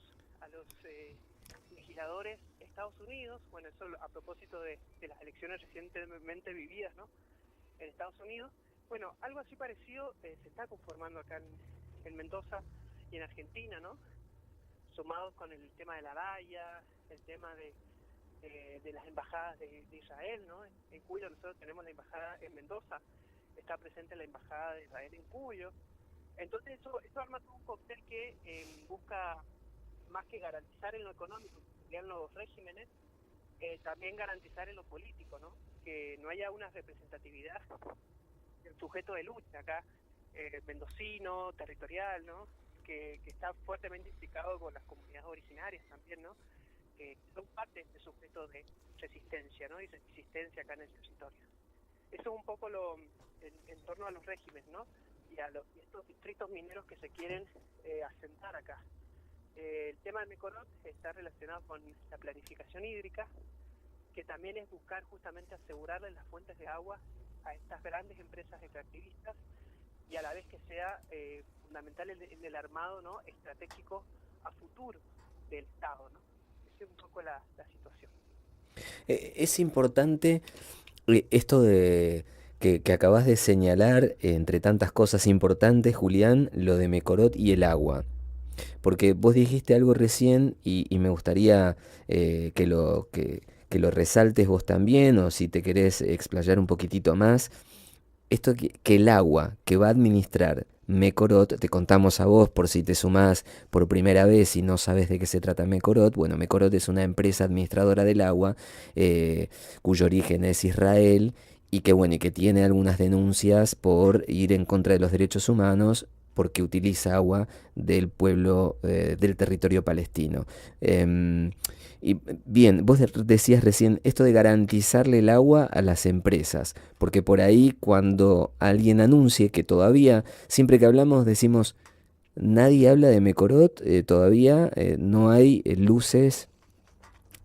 legisladores de Estados Unidos. Bueno, eso a propósito de las elecciones recientemente vividas, ¿no? En Estados Unidos. Bueno, algo así parecido se está conformando acá en Mendoza y en Argentina, ¿no? Sumados con el tema de la valla, el tema de las embajadas de Israel, ¿no? En Cuyo nosotros tenemos la embajada en Mendoza, está presente la embajada de Israel en Cuyo. Entonces eso arma todo un cóctel que busca, más que garantizar en lo económico, que serían los regímenes, también garantizar en lo político, ¿no? Que no haya una representatividad del sujeto de lucha acá, mendocino, territorial, ¿no? Que está fuertemente implicado con las comunidades originarias también, ¿no? Que son parte de este sujeto de resistencia, ¿no? Y resistencia acá en el territorio. Eso es un poco en torno a los regímenes, ¿no? Y estos distritos mineros que se quieren asentar acá. El tema de Mecorot está relacionado con la planificación hídrica, que también es buscar justamente asegurarle las fuentes de agua a estas grandes empresas extractivistas y a la vez que sea fundamental en el armado, ¿no? Estratégico a futuro del Estado, ¿no? Esa es un poco la situación. Es importante esto de que acabas de señalar, entre tantas cosas importantes, Julián, lo de Mecorot y el agua. Porque vos dijiste algo recién y me gustaría que lo resaltes vos también, o si te querés explayar un poquitito más. Esto que el agua que va a administrar Mecorot, te contamos a vos por si te sumás por primera vez y no sabes de qué se trata Mecorot. Bueno, Mecorot es una empresa administradora del agua cuyo origen es Israel y que, bueno, y que tiene algunas denuncias por ir en contra de los derechos humanos porque utiliza agua del pueblo, del territorio palestino. Y bien, vos decías recién esto de garantizarle el agua a las empresas, porque por ahí cuando alguien anuncie que todavía, siempre que hablamos decimos, nadie habla de Mecorot, todavía no hay luces,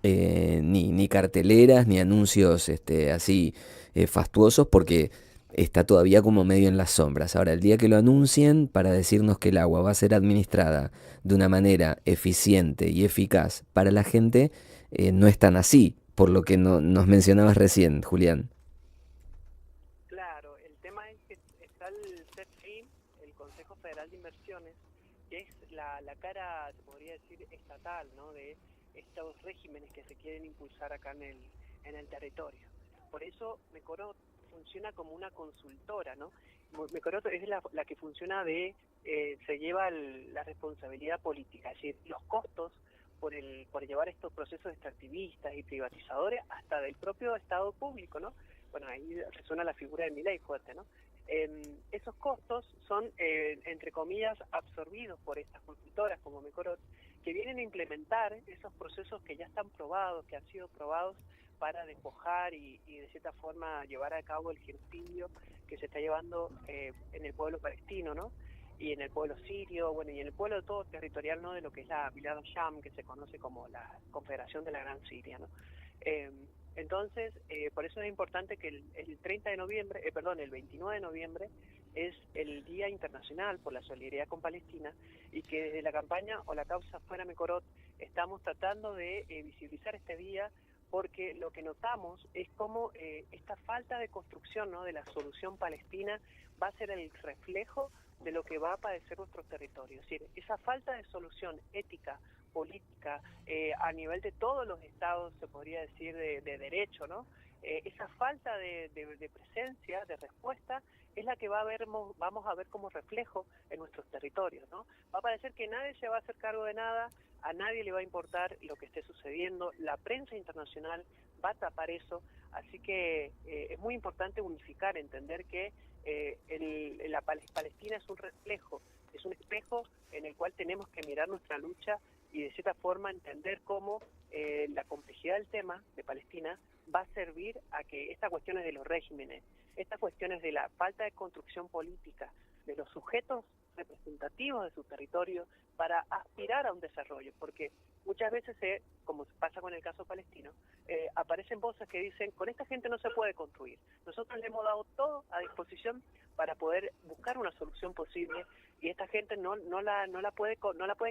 ni carteleras, ni anuncios así fastuosos, porque está todavía como medio en las sombras. Ahora, el día que lo anuncien para decirnos que el agua va a ser administrada de una manera eficiente y eficaz para la gente, no es tan así, por lo que nos mencionabas recién, Julián. Claro, el tema es que está el CFI, el Consejo Federal de Inversiones, que es la cara, se podría decir, estatal, ¿no? De estos regímenes que se quieren impulsar acá en el territorio. Por eso Mecorot funciona como una consultora, ¿no? Mecorot es la que funciona se lleva la responsabilidad política, es decir, los costos por llevar estos procesos extractivistas y privatizadores hasta del propio Estado público, ¿no? Bueno, ahí resuena la figura de Milei fuerte, ¿no? Esos costos son, entre comillas, absorbidos por estas consultoras como Mecorot, que vienen a implementar esos procesos que ya están probados, que han sido probados para despojar y de cierta forma llevar a cabo el genocidio que se está llevando en el pueblo palestino, ¿no? y en el pueblo sirio, bueno, y en el pueblo todo territorial, ¿no?, de lo que es la Bilad Sham, que se conoce como la Confederación de la Gran Siria, ¿no? Entonces, por eso es importante que el 30 de noviembre, el 29 de noviembre es el Día Internacional por la Solidaridad con Palestina, y que desde la campaña o la causa Fuera Mekorot estamos tratando de visibilizar este día, porque lo que notamos es cómo esta falta de construcción, ¿no?, de la solución palestina va a ser el reflejo de lo que va a padecer nuestros territorios. Es decir, esa falta de solución ética, política, a nivel de todos los estados, se podría decir, de derecho, ¿no? Esa falta de presencia, de respuesta, es la que vamos a ver como reflejo en nuestros territorios, ¿no? Va a parecer que nadie se va a hacer cargo de nada, a nadie le va a importar lo que esté sucediendo, la prensa internacional va a tapar eso, así que es muy importante unificar, entender que la Palestina es un reflejo, es un espejo en el cual tenemos que mirar nuestra lucha y de cierta forma entender cómo la complejidad del tema de Palestina va a servir a que estas cuestiones de los regímenes, estas cuestiones de la falta de construcción política, de los sujetos representativos de su territorio para aspirar a un desarrollo, porque muchas veces, como pasa con el caso palestino, aparecen voces que dicen, con esta gente no se puede construir, nosotros le hemos dado todo a disposición para poder buscar una solución posible, y esta gente no la puede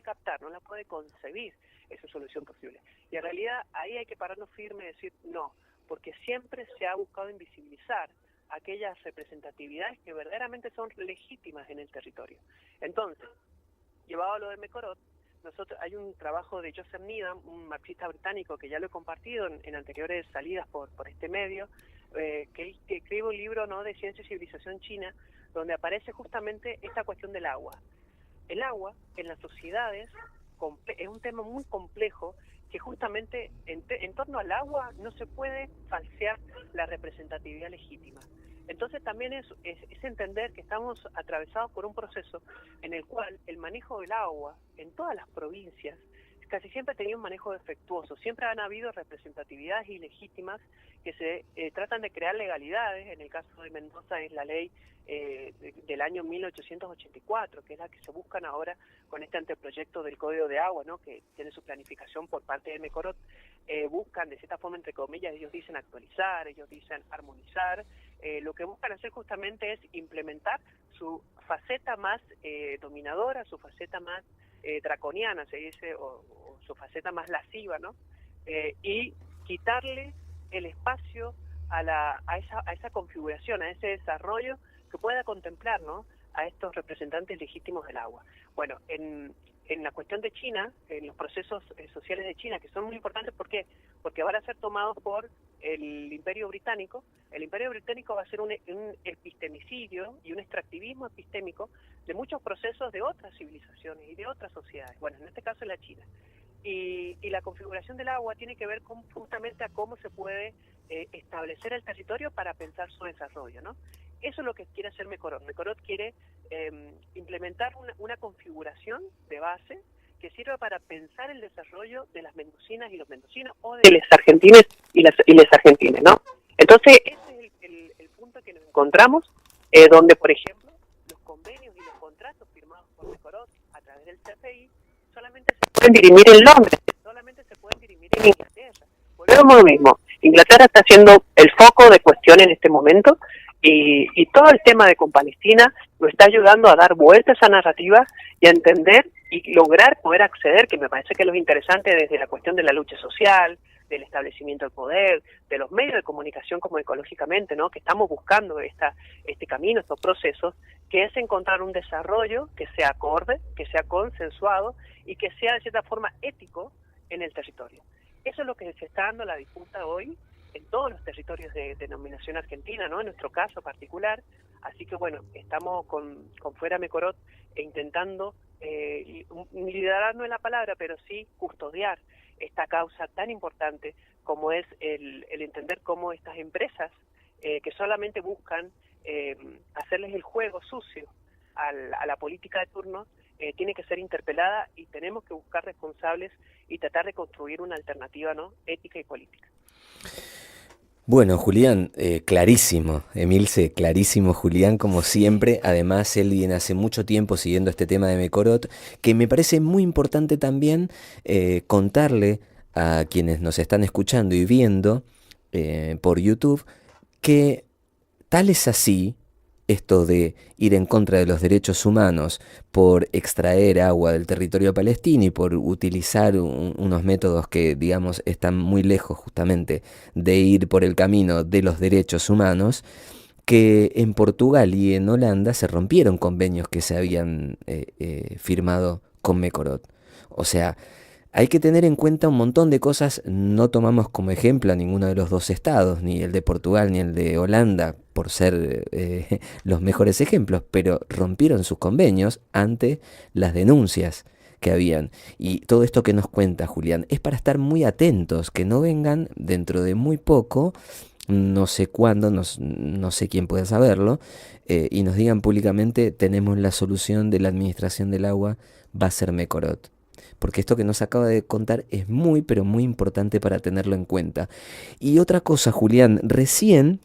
captar, no la puede concebir esa solución posible. Y en realidad ahí hay que pararnos firme y decir no, porque siempre se ha buscado invisibilizar aquellas representatividades que verdaderamente son legítimas en el territorio. Entonces, llevado a lo de Mekorot, hay un trabajo de Joseph Needham, un marxista británico, que ya lo he compartido en anteriores salidas por este medio, que escribe un libro, ¿no?, de ciencia y civilización china, donde aparece justamente esta cuestión del agua. El agua en las sociedades es un tema muy complejo, que justamente en torno al agua no se puede falsear la representatividad legítima. Entonces también es entender que estamos atravesados por un proceso en el cual el manejo del agua en todas las provincias casi siempre ha tenido un manejo defectuoso, siempre han habido representatividades ilegítimas que se tratan de crear legalidades. En el caso de Mendoza es la ley del año 1884, que es la que se buscan ahora con este anteproyecto del Código de Agua, ¿no?, que tiene su planificación por parte de Mekorot. Buscan, de cierta forma, entre comillas, ellos dicen actualizar, ellos dicen armonizar. Lo que buscan hacer justamente es implementar su faceta más dominadora, su faceta más draconiana, se dice, o su faceta más lasciva, ¿no? Y quitarle el espacio a esa configuración, a ese desarrollo que pueda contemplar, ¿no?, a estos representantes legítimos del agua. Bueno, en la cuestión de China, en los procesos sociales de China, que son muy importantes, ¿por qué? Porque van a ser tomados por el Imperio Británico. El Imperio Británico va a ser un epistemicidio y un extractivismo epistémico de muchos procesos de otras civilizaciones y de otras sociedades, bueno, en este caso la China. Y la configuración del agua tiene que ver justamente a cómo se puede establecer el territorio para pensar su desarrollo, ¿no? Eso es lo que quiere hacer Mekorot. Mekorot quiere implementar una configuración de base que sirva para pensar el desarrollo de las mendocinas y los mendocinos, o de los argentines y las argentinas, ¿no? Entonces, ese es el punto que nos encontramos, donde, por ejemplo, los convenios y los contratos firmados por Mekorot a través del CFI solamente se pueden dirimir en Londres, solamente se pueden dirimir en Inglaterra. Volvemos a lo mismo. Inglaterra está siendo el foco de cuestión en este momento, y todo el tema con Palestina nos está ayudando a dar vuelta a esa narrativa y a entender y lograr poder acceder, que me parece que es lo interesante desde la cuestión de la lucha social, del establecimiento del poder, de los medios de comunicación como ecológicamente, ¿no?, que estamos buscando este camino, estos procesos, que es encontrar un desarrollo que sea acorde, que sea consensuado y que sea de cierta forma ético en el territorio. Eso es lo que se está dando la disputa hoy en todos los territorios de denominación argentina, ¿no?, en nuestro caso particular. Así que bueno, estamos con Fuera Mekorot intentando liderar no es la palabra, pero sí custodiar esta causa tan importante como es el entender cómo estas empresas que solamente buscan hacerles el juego sucio a la política de turno, tiene que ser interpelada, y tenemos que buscar responsables y tratar de construir una alternativa, ¿no?, ética y política. Bueno, Julián, clarísimo, Emilce, clarísimo, Julián, como siempre. Además, él viene hace mucho tiempo siguiendo este tema de Mecorot, que me parece muy importante también contarle a quienes nos están escuchando y viendo por YouTube que tal es así esto de ir en contra de los derechos humanos por extraer agua del territorio palestino y por utilizar unos métodos que, digamos, están muy lejos justamente de ir por el camino de los derechos humanos, que en Portugal y en Holanda se rompieron convenios que se habían firmado con Mecorot. O sea, hay que tener en cuenta un montón de cosas. No tomamos como ejemplo a ninguno de los dos estados, ni el de Portugal ni el de Holanda, por ser los mejores ejemplos, pero rompieron sus convenios ante las denuncias que habían. Y todo esto que nos cuenta Julián es para estar muy atentos, que no vengan dentro de muy poco, no sé cuándo, no sé quién puede saberlo, y nos digan públicamente: tenemos la solución de la administración del agua, va a ser Mecorot. Porque esto que nos acaba de contar es muy, pero muy importante para tenerlo en cuenta. Y otra cosa, Julián, recién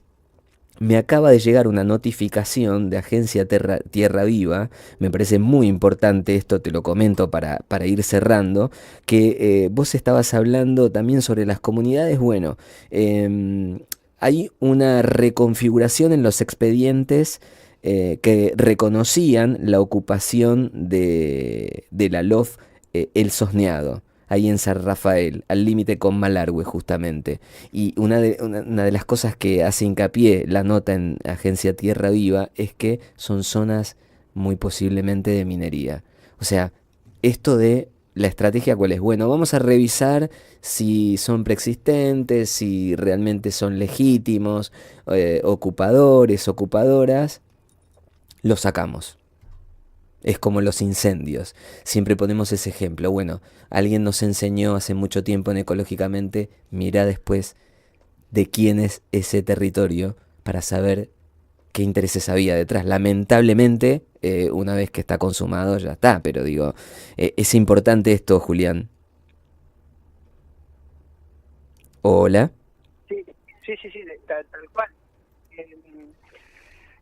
me acaba de llegar una notificación de Agencia Tierra Viva. Me parece muy importante esto, te lo comento para ir cerrando, que vos estabas hablando también sobre las comunidades. Bueno, hay una reconfiguración en los expedientes que reconocían la ocupación de la LOF El Sosneado, ahí en San Rafael, al límite con Malargüe justamente. Y una de las cosas que hace hincapié la nota en Agencia Tierra Viva es que son zonas muy posiblemente de minería. O sea, esto de la estrategia, ¿cuál es? Bueno, vamos a revisar si son preexistentes, si realmente son legítimos, ocupadores, ocupadoras, los sacamos. Es como los incendios. Siempre ponemos ese ejemplo. Bueno, alguien nos enseñó hace mucho tiempo en Ecológicamente: mira después de quién es ese territorio para saber qué intereses había detrás. Lamentablemente, una vez que está consumado, ya está. Pero digo, es importante esto, Julián. Hola. Sí, sí, sí, sí, tal cual. Eh,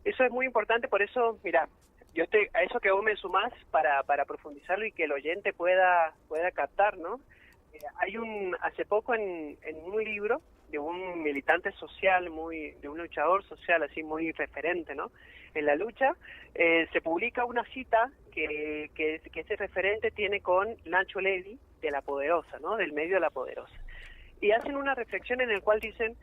Eso es muy importante, por eso, mira, yo estoy a eso que vos me sumás para profundizarlo y que el oyente pueda captar, ¿no? Hace poco en un libro de un militante social, de un luchador social así muy referente, ¿no? En la lucha, se publica una cita que ese referente tiene con Nacho Levi de La Poderosa, ¿no? Del medio de La Poderosa. Y hacen una reflexión en la cual dicen,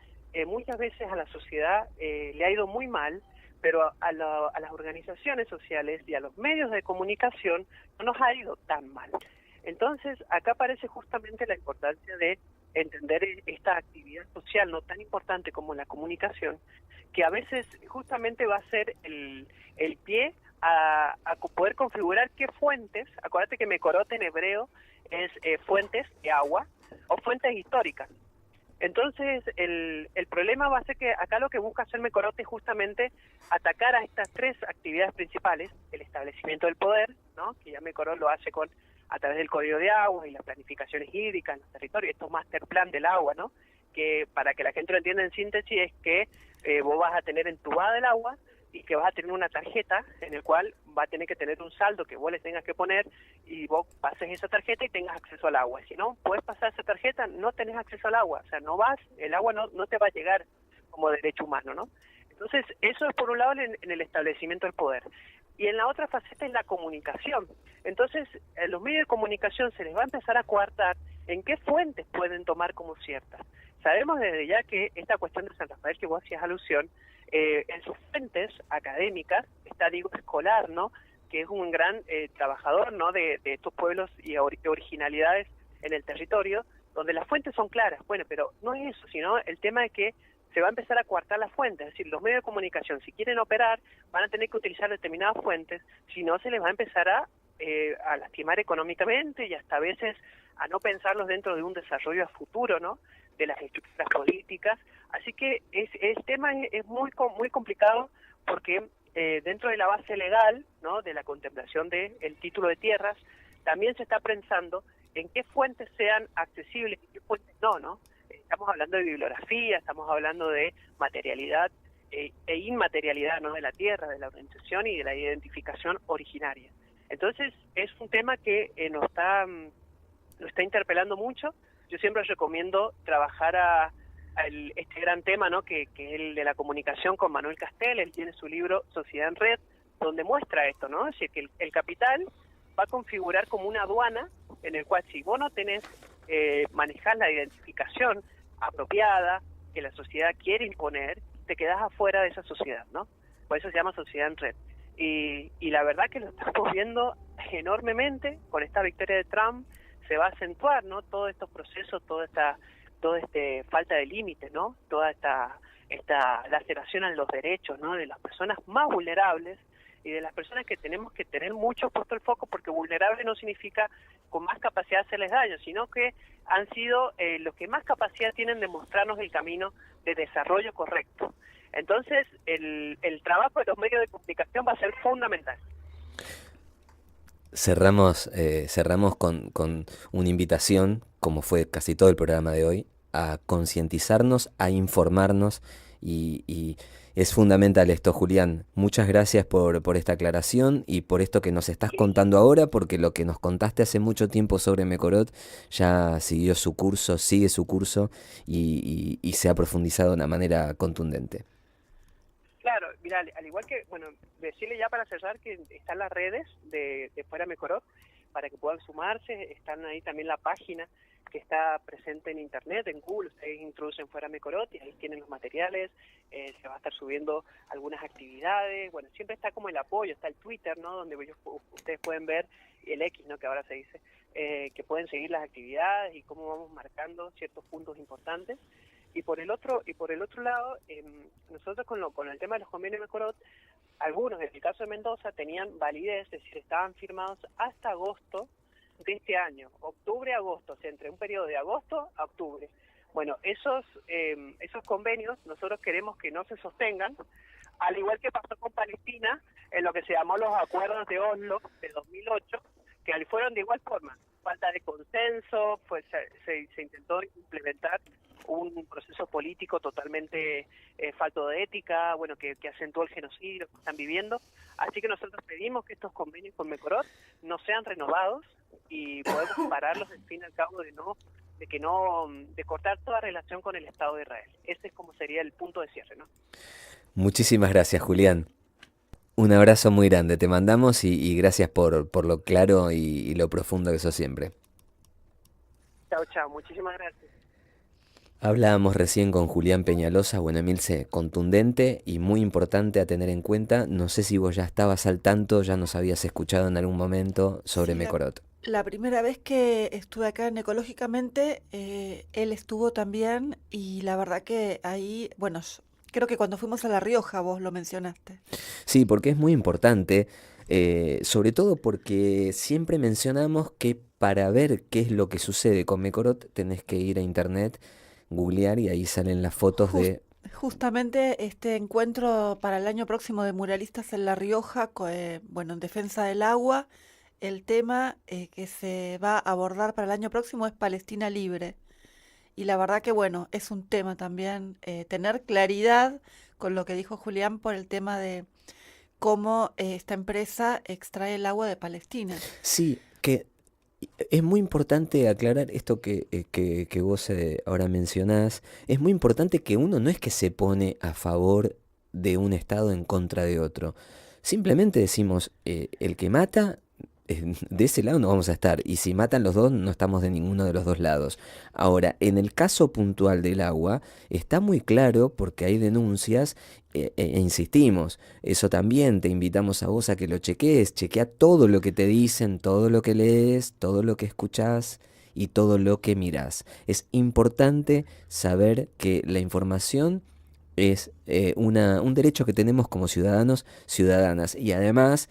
muchas veces a la sociedad le ha ido muy mal, pero a las organizaciones sociales y a los medios de comunicación no nos ha ido tan mal. Entonces, acá aparece justamente la importancia de entender esta actividad social no tan importante como la comunicación, que a veces justamente va a ser el pie a poder configurar qué fuentes. Acuérdate que Mecorot en hebreo es fuentes de agua o fuentes históricas. Entonces, el problema va a ser que acá lo que busca hacer Mecorot es justamente atacar a estas tres actividades principales: el establecimiento del poder, ¿no? Que ya Mecorot lo hace a través del Código de Agua y las planificaciones hídricas en los territorios, estos master plan del agua, ¿no? Que para que la gente lo entienda en síntesis es que vos vas a tener entubada el agua y que vas a tener una tarjeta en el cual va a tener que tener un saldo que vos le tengas que poner y vos pases esa tarjeta y tengas acceso al agua. Si no puedes pasar esa tarjeta, no tenés acceso al agua. O sea, el agua no te va a llegar como derecho humano, ¿no? Entonces, eso es por un lado en el establecimiento del poder. Y en la otra faceta es la comunicación. Entonces, a los medios de comunicación se les va a empezar a coartar en qué fuentes pueden tomar como ciertas. Sabemos desde ya que esta cuestión de San Rafael que vos hacías alusión, en sus fuentes académicas está Diego Escolar, ¿no? Que es un gran trabajador, ¿no? de estos pueblos y originalidades en el territorio, donde las fuentes son claras. Bueno, pero no es eso, sino el tema de que se va a empezar a coartar las fuentes. Es decir, los medios de comunicación, si quieren operar, van a tener que utilizar determinadas fuentes, si no se les va a empezar a lastimar económicamente y hasta a veces a no pensarlos dentro de un desarrollo a futuro, ¿no? De las estructuras políticas. Así que el tema es muy complicado porque dentro de la base legal, ¿no? De la contemplación del título de tierras, también se está pensando en qué fuentes sean accesibles y qué fuentes no, ¿no? estamos hablando de bibliografía, estamos hablando de materialidad e inmaterialidad, ¿no?, de la tierra, de la organización y de la identificación originaria. Entonces es un tema que nos está interpelando mucho. Yo siempre recomiendo trabajar este gran tema, ¿no?, que es el de la comunicación, con Manuel Castel. Él tiene su libro Sociedad en Red, donde muestra esto, ¿no? Es decir, que el capital va a configurar como una aduana en el cual, si vos no tenés, manejás la identificación apropiada que la sociedad quiere imponer, te quedás afuera de esa sociedad, ¿no? Por eso se llama Sociedad en Red. Y la verdad que lo estamos viendo enormemente con esta victoria de Trump. Se va a acentuar, ¿no?, todos estos procesos, toda esta falta de límites, ¿no?, toda esta laceración a los derechos, ¿no?, de las personas más vulnerables y de las personas que tenemos que tener mucho puesto el foco, porque vulnerable no significa con más capacidad de hacerles daño, sino que han sido los que más capacidad tienen de mostrarnos el camino de desarrollo correcto. Entonces, el trabajo de los medios de comunicación va a ser fundamental. Cerramos con una invitación, como fue casi todo el programa de hoy, a concientizarnos, a informarnos y es fundamental esto, Julián. Muchas gracias por esta aclaración y por esto que nos estás contando ahora, porque lo que nos contaste hace mucho tiempo sobre Mekorot ya siguió su curso, sigue su curso y se ha profundizado de una manera contundente. Claro, mira, al igual que, bueno, decirle ya para cerrar que están las redes de Fuera Mekorot para que puedan sumarse. Están ahí también la página que está presente en internet, en Google. Ustedes introducen Fuera Mekorot y ahí tienen los materiales. Se va a estar subiendo algunas actividades. Bueno, siempre está como el apoyo, está el Twitter, ¿no?, donde ustedes pueden ver, el X, ¿no?, que ahora se dice, que pueden seguir las actividades y cómo vamos marcando ciertos puntos importantes. Y por el otro lado, nosotros con el tema de los convenios de Mekorot, algunos, en el caso de Mendoza, tenían validez, es decir, estaban firmados hasta agosto de este año, octubre-agosto, o sea, entre un periodo de agosto a octubre. Bueno, esos convenios nosotros queremos que no se sostengan, al igual que pasó con Palestina en lo que se llamó los acuerdos de Oslo de 2008, que fueron de igual forma, falta de consenso, pues se intentó implementar un proceso político totalmente falto de ética, bueno, que acentuó el genocidio que están viviendo. Así que nosotros pedimos que estos convenios con Mekorot no sean renovados y podemos pararlos al fin y al cabo de cortar toda relación con el Estado de Israel. Ese es como sería el punto de cierre, ¿no? Muchísimas gracias, Julián. Un abrazo muy grande, te mandamos y gracias por lo claro y lo profundo que sos siempre. Chao, muchísimas gracias. Hablábamos recién con Julián Peñalosa, bueno, Emilce, contundente y muy importante a tener en cuenta. No sé si vos ya estabas al tanto, ya nos habías escuchado en algún momento sobre Sí, Mekorot. la primera vez que estuve acá en Ecológicamente, él estuvo también y la verdad que ahí, bueno, creo que cuando fuimos a La Rioja vos lo mencionaste. Sí, porque es muy importante, sobre todo porque siempre mencionamos que para ver qué es lo que sucede con Mekorot tenés que ir a internet, googlear y ahí salen las fotos de... Justamente este encuentro para el año próximo de muralistas en La Rioja, bueno, en defensa del agua, el tema que se va a abordar para el año próximo es Palestina libre. Y la verdad que, bueno, es un tema también tener claridad con lo que dijo Julián por el tema de cómo esta empresa extrae el agua de Palestina. Sí, que es muy importante aclarar esto que vos ahora mencionás. Es muy importante que uno no es que se pone a favor de un Estado en contra de otro. Simplemente decimos, el que mata, de ese lado no vamos a estar. Y si matan los dos, no estamos de ninguno de los dos lados. Ahora, en el caso puntual del agua, está muy claro porque hay denuncias e insistimos. Eso también te invitamos a vos a que lo chequees. Chequea todo lo que te dicen, todo lo que lees, todo lo que escuchás y todo lo que mirás. Es importante saber que la información es un derecho que tenemos como ciudadanos, ciudadanas. Y además,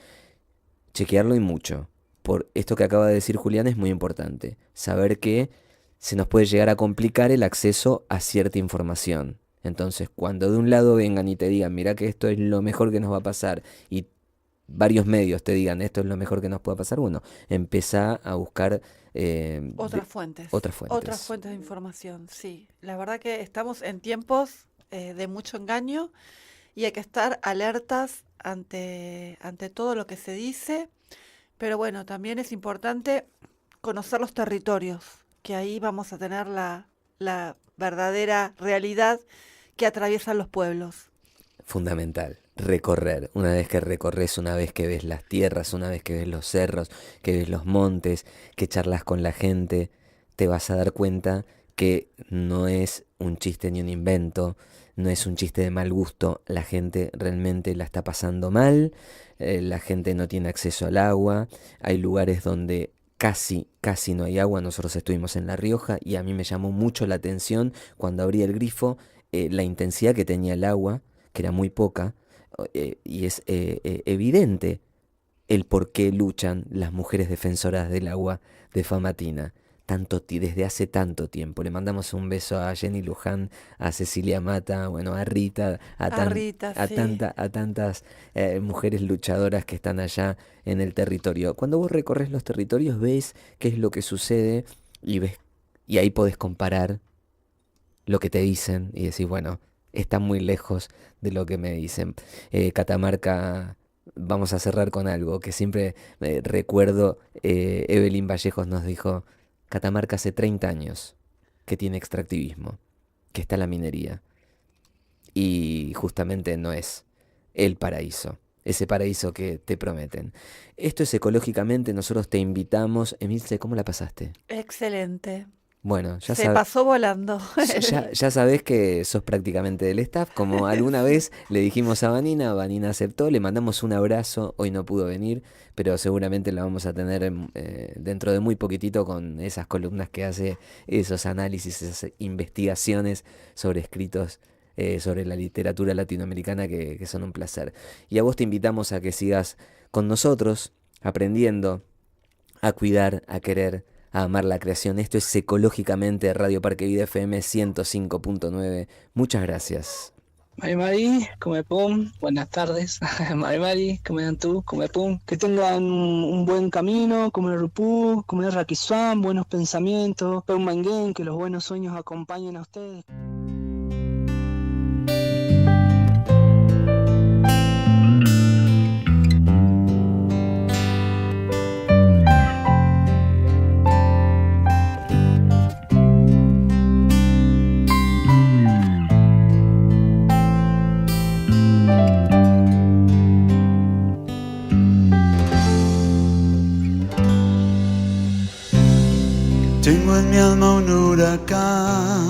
chequearlo y mucho. Por esto que acaba de decir Julián es muy importante. Saber que se nos puede llegar a complicar el acceso a cierta información. Entonces, cuando de un lado vengan y te digan, mira que esto es lo mejor que nos va a pasar, y varios medios te digan esto es lo mejor que nos pueda pasar, bueno, empezá a buscar Otras fuentes. otras Otras fuentes. fuentes de información, sí. La verdad que estamos en tiempos de mucho engaño y hay que estar alertas ante todo lo que se dice, pero bueno, también es importante conocer los territorios, que ahí vamos a tener la verdadera realidad que atraviesan los pueblos. Fundamental, recorrer. Una vez que recorres, una vez que ves las tierras, una vez que ves los cerros, que ves los montes, que charlas con la gente, te vas a dar cuenta que no es un chiste ni un invento, no es un chiste de mal gusto. La gente realmente la está pasando mal, la gente no tiene acceso al agua, hay lugares donde casi no hay agua. Nosotros estuvimos en La Rioja y a mí me llamó mucho la atención cuando abrí el grifo la intensidad que tenía el agua, que era muy poca, y es evidente el por qué luchan las mujeres defensoras del agua de Famatina desde hace tanto tiempo. Le mandamos un beso a Jenny Luján, a Cecilia Mata, bueno, a Rita, Rita, sí. a tantas mujeres luchadoras que están allá en el territorio. Cuando vos recorres los territorios ves qué es lo que sucede y ahí podés comparar lo que te dicen y decís, bueno, está muy lejos de lo que me dicen. Catamarca, vamos a cerrar con algo que siempre recuerdo, Evelyn Vallejos nos dijo, Catamarca hace 30 años que tiene extractivismo, que está la minería, y justamente no es el paraíso, ese paraíso que te prometen. Esto es Ecológicamente, nosotros te invitamos. Emilce, ¿cómo la pasaste? Excelente. Bueno, Se pasó volando. Ya sabés que sos prácticamente del staff, como alguna vez le dijimos a Vanina aceptó, le mandamos un abrazo, hoy no pudo venir, pero seguramente la vamos a tener dentro de muy poquitito con esas columnas que hace, esos análisis, esas investigaciones sobre escritos sobre la literatura latinoamericana que son un placer. Y a vos te invitamos a que sigas con nosotros, aprendiendo a cuidar, a querer, a amar la creación. Esto es Ecológicamente, Radio Parque Vida FM 105.9. Muchas gracias. Mari, come pum, buenas tardes. Mari, come dan tú, come pum. Que tengan un buen camino, come rupú, come raquiswam, buenos pensamientos, un manguén, que los buenos sueños acompañen a ustedes. Tengo en mi alma un huracán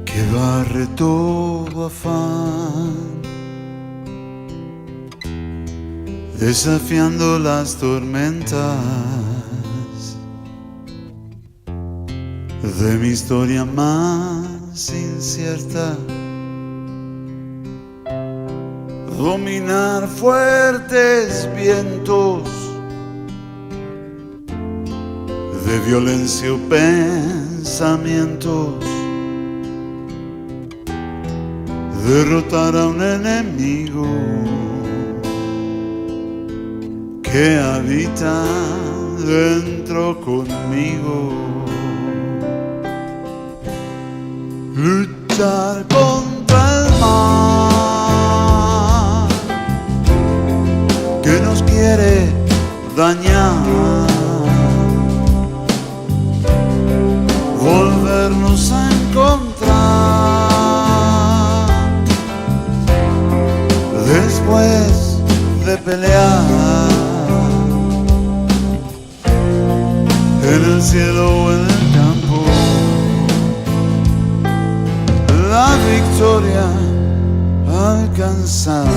que barre todo afán, desafiando las tormentas de mi historia más incierta. Dominar fuertes vientos de violencia o pensamientos, derrotar a un enemigo que habita dentro conmigo, luchar contra el mal que nos quiere dañar, volvernos a encontrar después de pelear en el cielo o en el campo, la victoria alcanzar.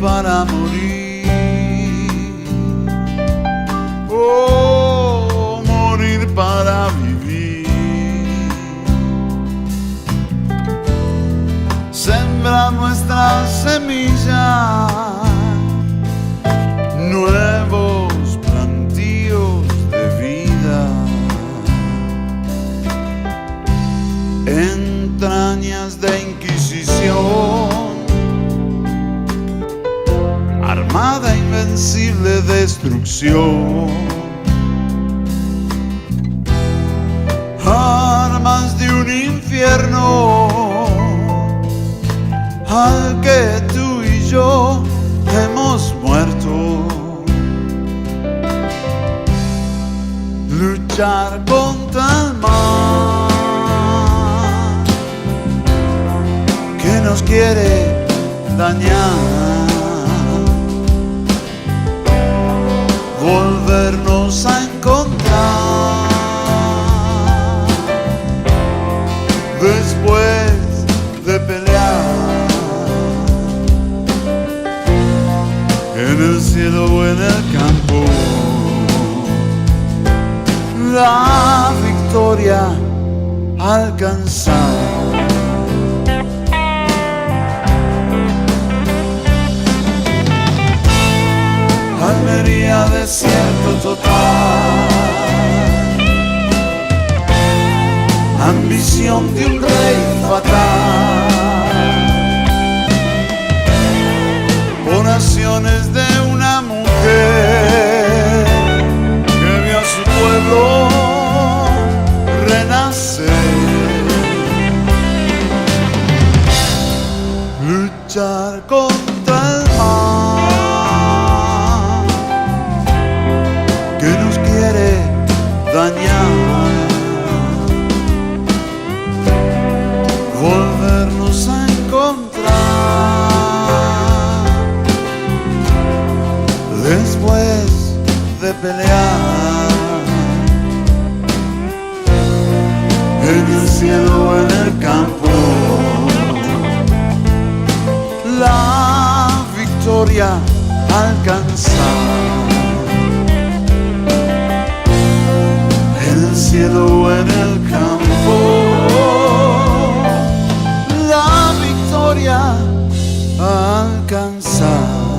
Para morir sembrar nuestra semilla, nuevos plantíos de vida, entrañas de inquisición, armada invencible destrucción, armas de un infierno al que tú y yo hemos muerto. Luchar contra el mal que nos quiere dañar, volvernos a encontrar después de pelear en el cielo o en el campo. La victoria alcanzar. Almería, desierto total, ambición de un rey fatal, oraciones de una mujer que vio a su pueblo renacer, luchar contra el mal que nos quiere dañar, volvernos a encontrar después de pelear en el cielo o en el campo. La victoria alcanzar en el cielo o en el campo. La victoria alcanzar.